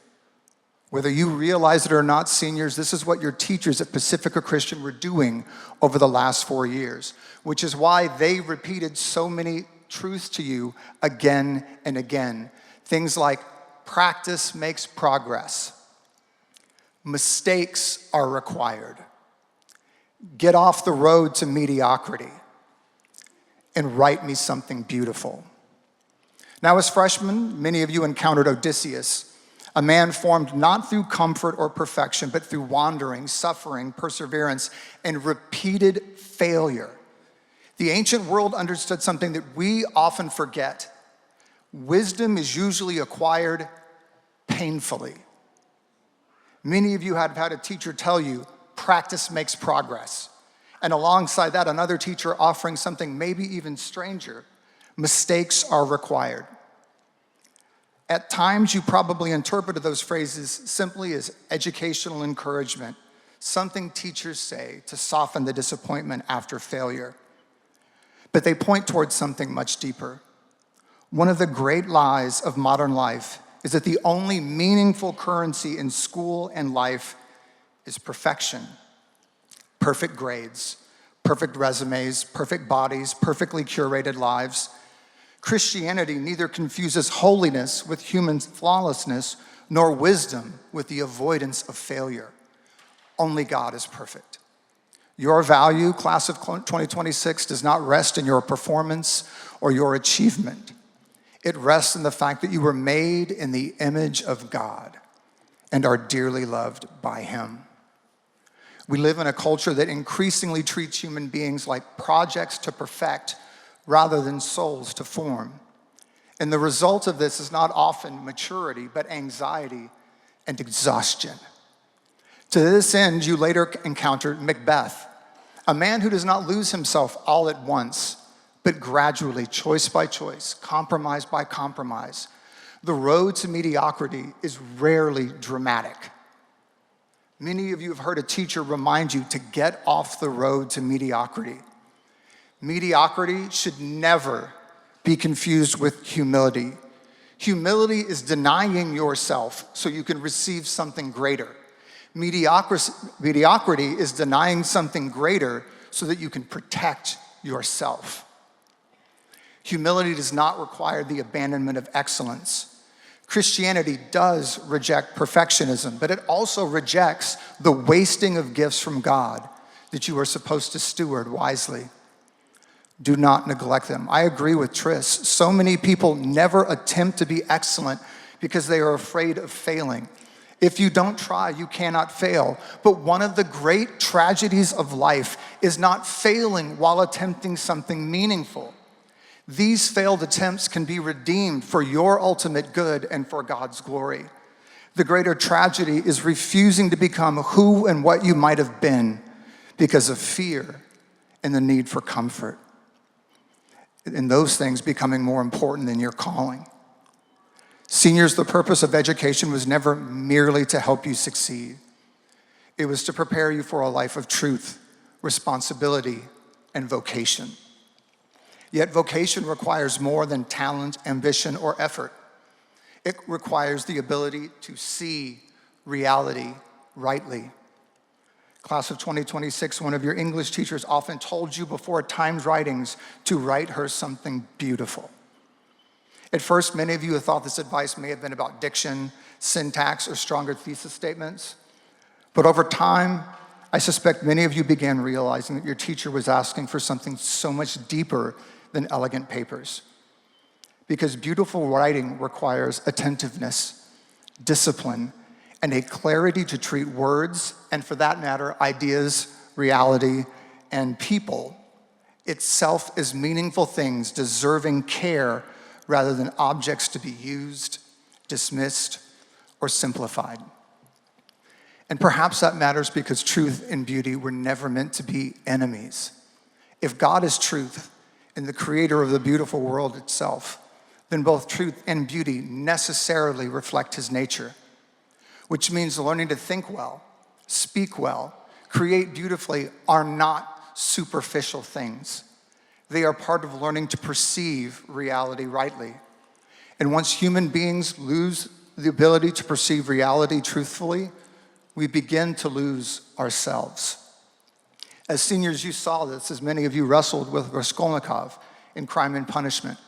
S8: Whether you realize it or not, seniors, this is what your teachers at Pacifica Christian were doing over the last 4 years, which is why they repeated so many truths to you again and again. Things like, practice makes progress. Mistakes are required. Get off the road to mediocrity. And write me something beautiful. Now, as freshmen, many of you encountered Odysseus, a man formed not through comfort or perfection, but through wandering, suffering, perseverance, and repeated failure. The ancient world understood something that we often forget. Wisdom is usually acquired painfully. Many of you have had a teacher tell you, practice makes progress. And alongside that, another teacher offering something maybe even stranger, mistakes are required. At times, you probably interpreted those phrases simply as educational encouragement, something teachers say to soften the disappointment after failure. But they point towards something much deeper. One of the great lies of modern life is that the only meaningful currency in school and life is perfection. Perfect grades, perfect resumes, perfect bodies, perfectly curated lives. Christianity neither confuses holiness with human flawlessness, nor wisdom with the avoidance of failure. Only God is perfect. Your value, class of 2026, does not rest in your performance or your achievement. It rests in the fact that you were made in the image of God and are dearly loved by Him. We live in a culture that increasingly treats human beings like projects to perfect rather than souls to form. And the result of this is not often maturity, but anxiety and exhaustion. To this end, you later encountered Macbeth, a man who does not lose himself all at once, but gradually, choice by choice, compromise by compromise. The road to mediocrity is rarely dramatic. Many of you have heard a teacher remind you to get off the road to mediocrity. Mediocrity should never be confused with humility. Humility is denying yourself so you can receive something greater. Mediocrity is denying something greater so that you can protect yourself. Humility does not require the abandonment of excellence. Christianity does reject perfectionism, but it also rejects the wasting of gifts from God that you are supposed to steward wisely. Do not neglect them. I agree with Tris. So many people never attempt to be excellent because they are afraid of failing. If you don't try, you cannot fail. But one of the great tragedies of life is not failing while attempting something meaningful. These failed attempts can be redeemed for your ultimate good and for God's glory. The greater tragedy is refusing to become who and what you might have been because of fear and the need for comfort, and those things becoming more important than your calling. Seniors, the purpose of education was never merely to help you succeed. It was to prepare you for a life of truth, responsibility, and vocation. Yet vocation requires more than talent, ambition, or effort. It requires the ability to see reality rightly. Class of 2026, one of your English teachers often told you before Times writings to write her something beautiful. At first, many of you thought this advice may have been about diction, syntax, or stronger thesis statements. But over time, I suspect many of you began realizing that your teacher was asking for something so much deeper than elegant papers. Because beautiful writing requires attentiveness, discipline, and a clarity to treat words, and for that matter, ideas, reality, and people itself as meaningful things deserving care rather than objects to be used, dismissed, or simplified. And perhaps that matters because truth and beauty were never meant to be enemies. If God is truth and the creator of the beautiful world itself, then both truth and beauty necessarily reflect his nature, which means learning to think well, speak well, create beautifully are not superficial things. They are part of learning to perceive reality rightly. And once human beings lose the ability to perceive reality truthfully, we begin to lose ourselves. As seniors, you saw this as many of you wrestled with Raskolnikov in Crime and Punishment,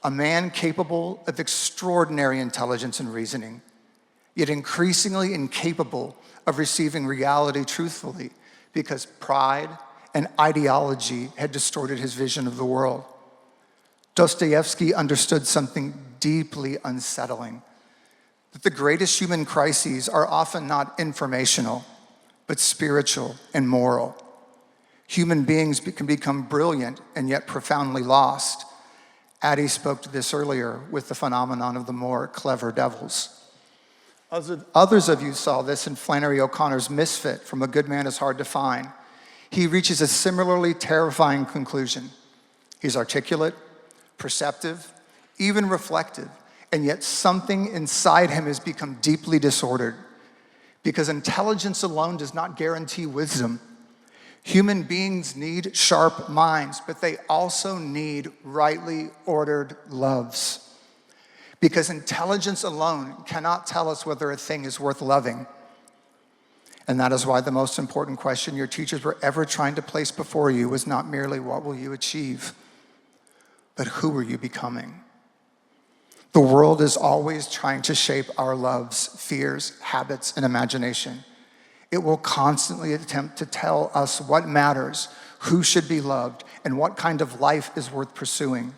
S8: a man capable of extraordinary intelligence and reasoning, yet increasingly incapable of receiving reality truthfully because pride and ideology had distorted his vision of the world. Dostoevsky understood something deeply unsettling, that the greatest human crises are often not informational, but spiritual and moral. Human beings can become brilliant and yet profoundly lost. Addie spoke to this earlier with the phenomenon of the more clever devils. Others of you saw this in Flannery O'Connor's Misfit, From a Good Man is Hard to Find. He reaches a similarly terrifying conclusion. He's articulate, perceptive, even reflective, and yet something inside him has become deeply disordered. Because intelligence alone does not guarantee wisdom. Human beings need sharp minds, but they also need rightly ordered loves. Because intelligence alone cannot tell us whether a thing is worth loving. And that is why the most important question your teachers were ever trying to place before you was not merely what will you achieve, but who are you becoming? The world is always trying to shape our loves, fears, habits, and imagination. It will constantly attempt to tell us what matters, who should be loved, and what kind of life is worth pursuing.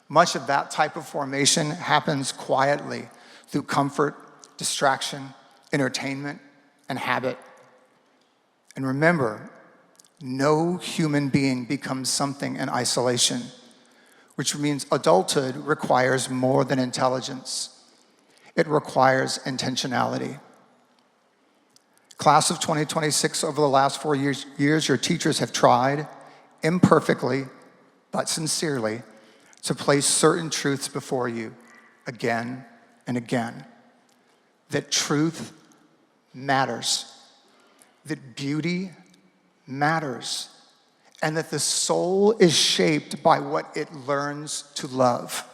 S8: Much of that type of formation happens quietly through comfort, distraction, entertainment, and habit. And remember, no human being becomes something in isolation, which means adulthood requires more than intelligence. It requires intentionality. Class of 2026, over the last 4 years, your teachers have tried, imperfectly, but sincerely, to place certain truths before you again and again. That truth matters, that beauty matters, and that the soul is shaped by what it learns to love.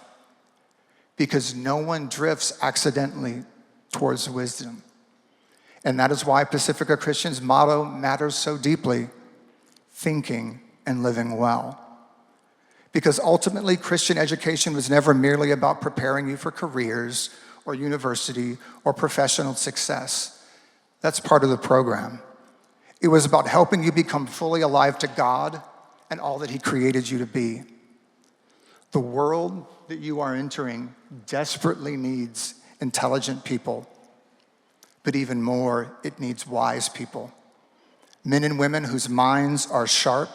S8: Because no one drifts accidentally towards wisdom. And that is why Pacifica Christian's motto matters so deeply: thinking and living well. Because ultimately, Christian education was never merely about preparing you for careers or university or professional success. That's part of the program. It was about helping you become fully alive to God and all that he created you to be. The world that you are entering desperately needs intelligent people, but even more, it needs wise people. Men and women whose minds are sharp,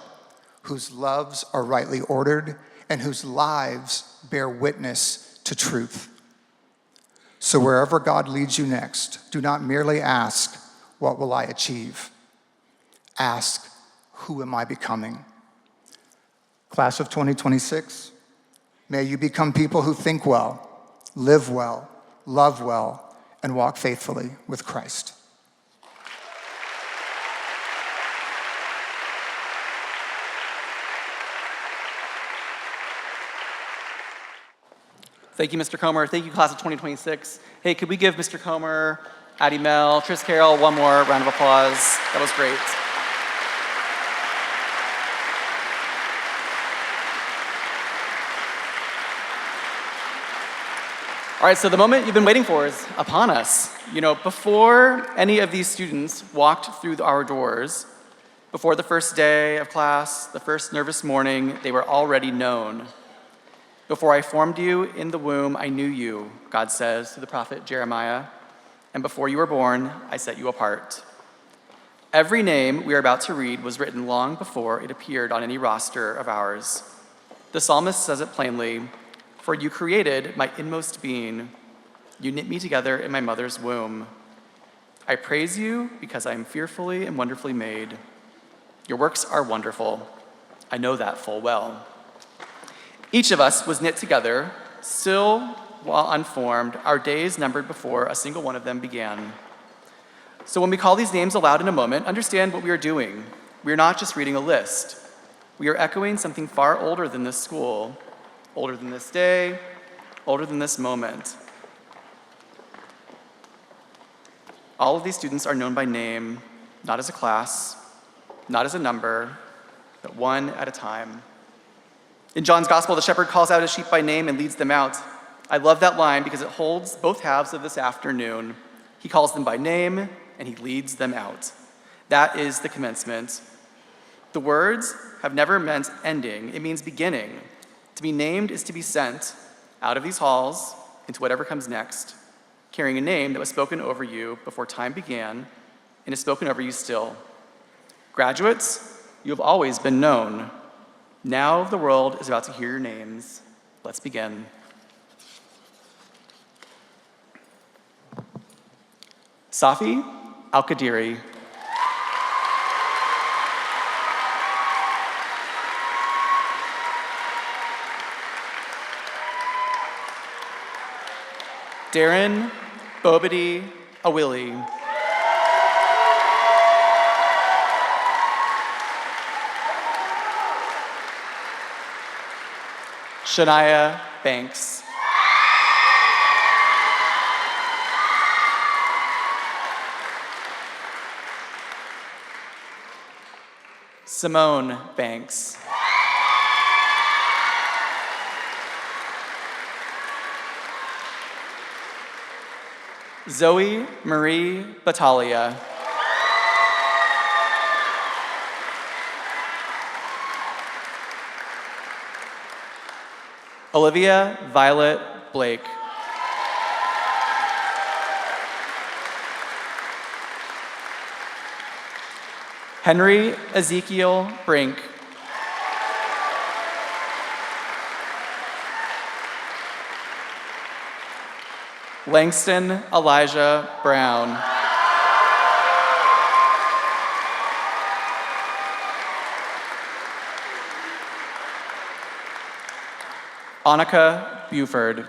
S8: whose loves are rightly ordered, and whose lives bear witness to truth. So wherever God leads you next, do not merely ask, what will I achieve? ask, who am I becoming? Class of 2026, may you become people who think well, live well, love well, and walk faithfully with Christ.
S9: Thank you, Mr. Comer. Thank you, class of 2026. Hey, could we give Mr. Comer, Addie Mel, Tris Carroll one more round of applause? That was great. All right, so the moment you've been waiting for is upon us. You know, before any of these students walked through our doors, before the first day of class, the first nervous morning, they were already known. Before I formed you in the womb, I knew you, God says to the prophet Jeremiah, and before you were born, I set you apart. Every name we are about to read was written long before it appeared on any roster of ours. The psalmist says it plainly, for you created my inmost being. You knit me together in my mother's womb. I praise you because I am fearfully and wonderfully made. Your works are wonderful. I know that full well. Each of us was knit together, still while unformed, our days numbered before a single one of them began. So when we call these names aloud in a moment, understand what we are doing. We are not just reading a list. We are echoing something far older than this school, older than this day, older than this moment. All of these students are known by name, not as a class, not as a number, but one at a time. In John's gospel, the shepherd calls out his sheep by name and leads them out. I love that line because it holds both halves of this afternoon. He calls them by name and he leads them out. That is the commencement. The words have never meant ending, it means beginning. To be named is to be sent out of these halls into whatever comes next, carrying a name that was spoken over you before time began and is spoken over you still. Graduates, you have always been known. Now the world is about to hear your names. Let's begin. Safi Al-Qadiri. Darren Bobity Awili. Shania Banks. Simone Banks. Zoe Marie Battaglia. Olivia Violet Blake. Henry Ezekiel Brink. Langston Elijah Brown. Annika Buford.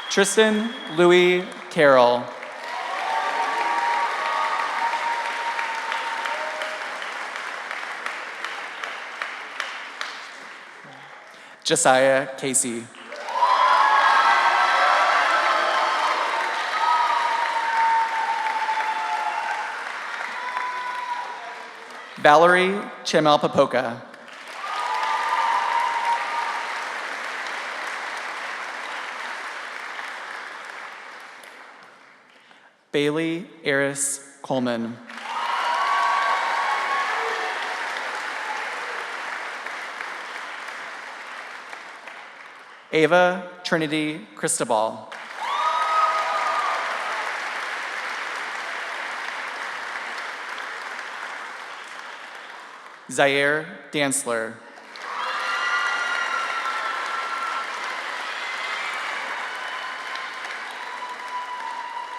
S9: Tristan Louis Carroll. Josiah Casey. Valerie Chemal-Papoka. Bailey Eris Coleman. Ava Trinity Cristobal. Zaire Dantzler.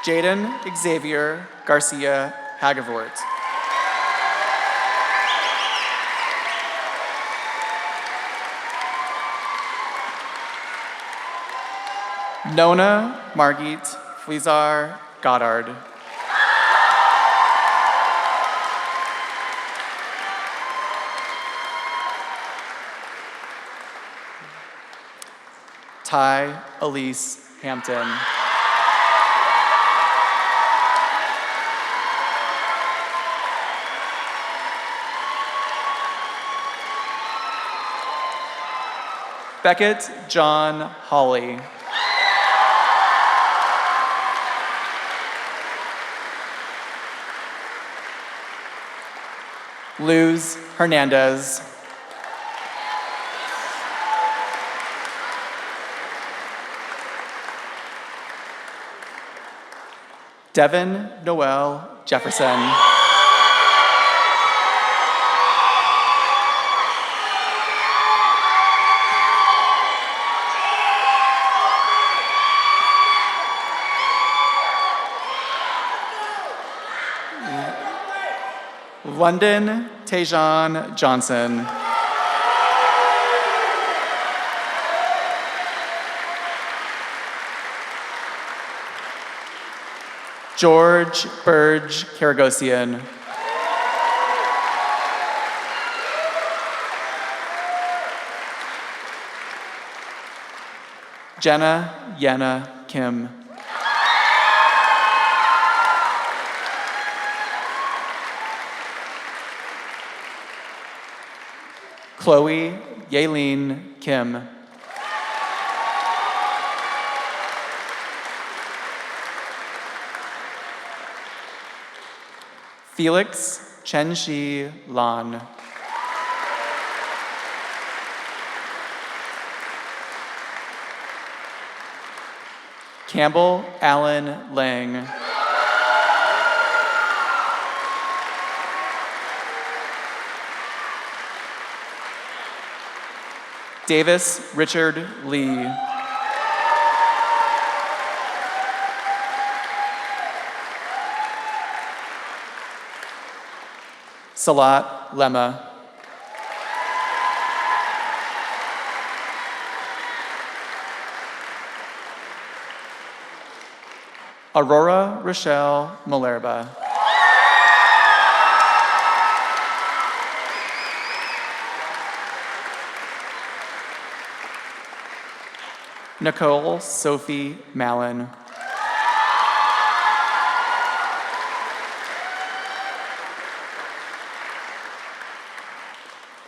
S9: Jaden Xavier Garcia Hagavort. Nona Margit Fleazar Goddard. Ty Elise Hampton. Beckett John Hawley. Luz Hernandez. Devin Noel Jefferson. London Tajon Johnson. George Burge Karagosian. Jenna Yenna Kim. Chloe Yaelene Kim. Felix Chen-Shi Lan. Campbell Allen Lang. Davis Richard Lee. Salat Lema. Aurora Rochelle Malerba. Nicole Sophie Mallon.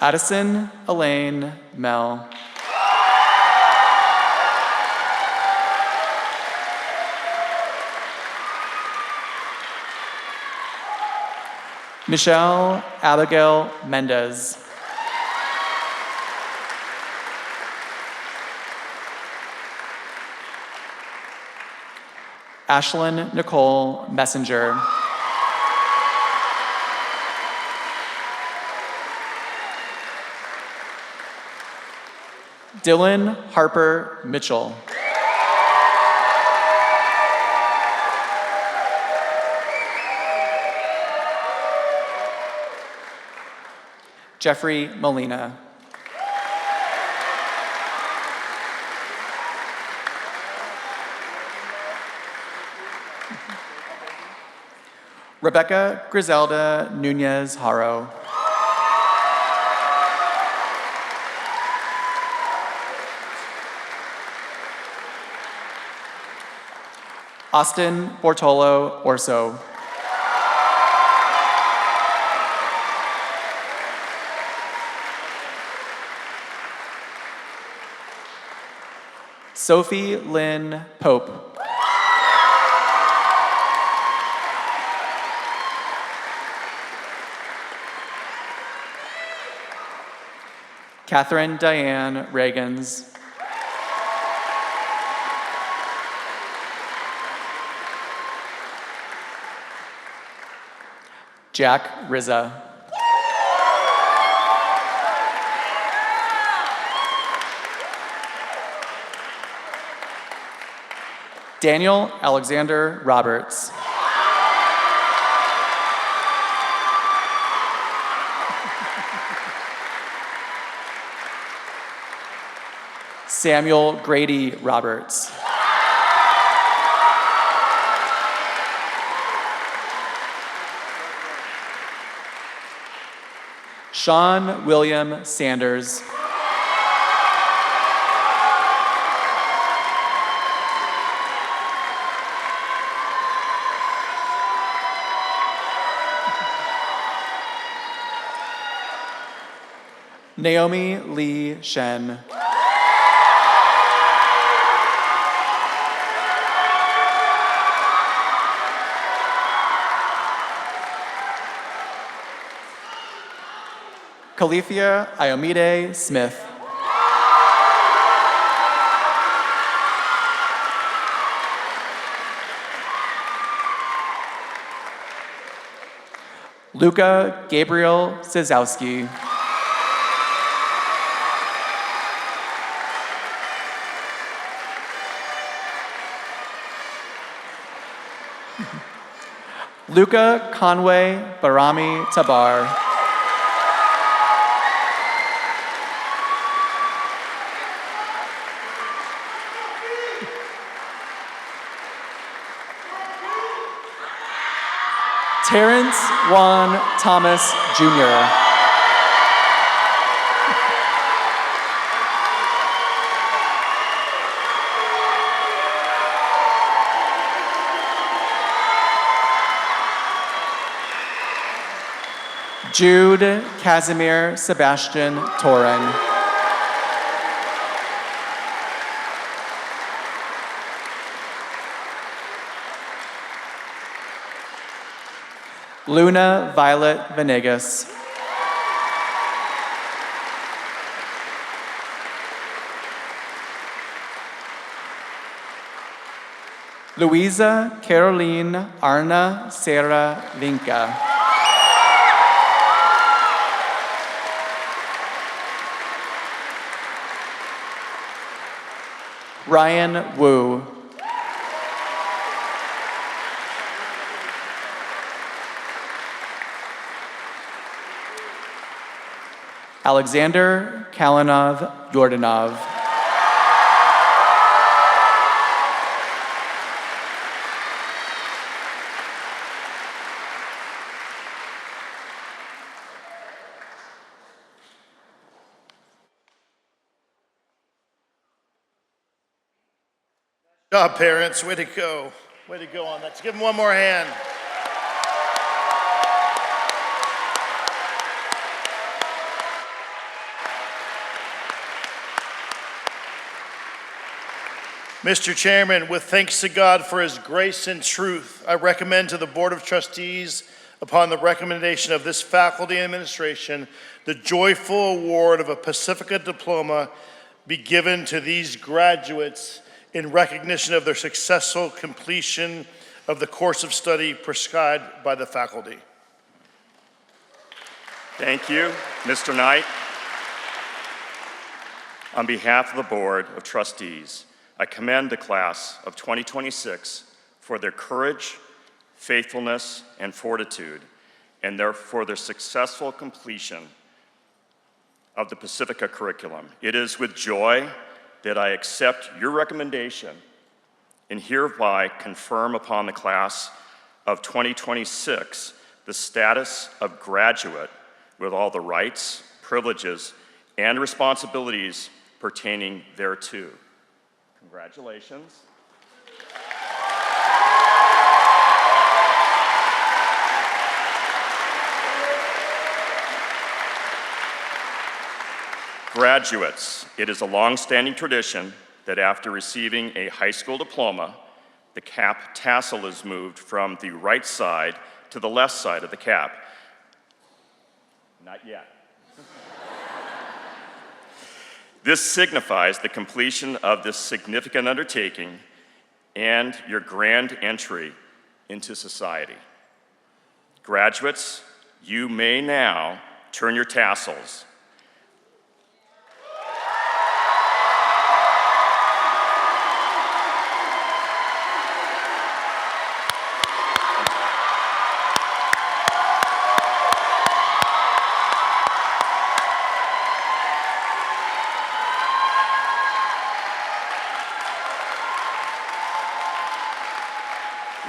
S9: Addison Elaine Mel. Michelle Abigail Mendez. Ashlyn Nicole Messenger. Dylan Harper Mitchell. Jeffrey Molina. Rebecca Griselda Nunez Haro. Austin Bortolo Orso. Sophie Lynn Pope. Catherine Diane Reagans. Jack Rizza. Daniel Alexander Roberts. Samuel Grady Roberts. Sean William Sanders. Naomi Lee Shen. Califia Iomide Smith. Luca Gabriel Sizowski. Luca Conway Barami Tabar. Terrence Juan Thomas Jr. Jude Casimir Sebastian Torin. Luna Violet Venegas. Luisa Caroline Arna Serra Vinca. Ryan Wu. Alexander Kalinov Yordanov.
S4: Good job, parents. Way to go. Way to go on that. Let's give them one more hand. Mr. Chairman, with thanks to God for his grace and truth, I recommend to the Board of Trustees, upon the recommendation of this faculty and administration, the joyful award of a Pacifica diploma be given to these graduates in recognition of their successful completion of the course of study prescribed by the faculty.
S10: Thank you, Mr. Knight. On behalf of the Board of Trustees, I commend the class of 2026 for their courage, faithfulness, and fortitude, and for their successful completion of the Pacifica curriculum. It is with joy that I accept your recommendation and hereby confirm upon the class of 2026 the status of graduate with all the rights, privileges, and responsibilities pertaining thereto. Congratulations. Graduates, it is a long-standing tradition that after receiving a high school diploma, the cap tassel is moved from the right side to the left side of the cap. Not yet. This signifies the completion of this significant undertaking and your grand entry into society. Graduates, you may now turn your tassels.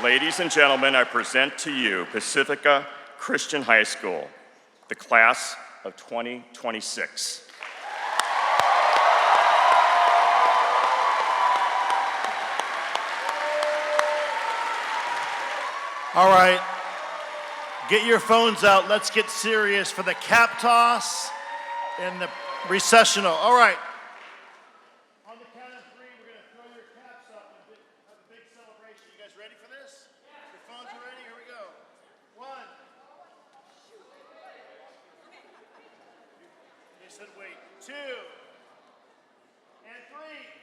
S10: Ladies and gentlemen, I present to you Pacifica Christian High School, the class of 2026.
S4: All right, get your phones out. Let's get serious for the cap toss and the recessional. All right. On the count of three, we're going to throw your caps up and have a big celebration. You guys ready for this? Your phones are ready? Here we go. 1. They said wait. 2. And 3.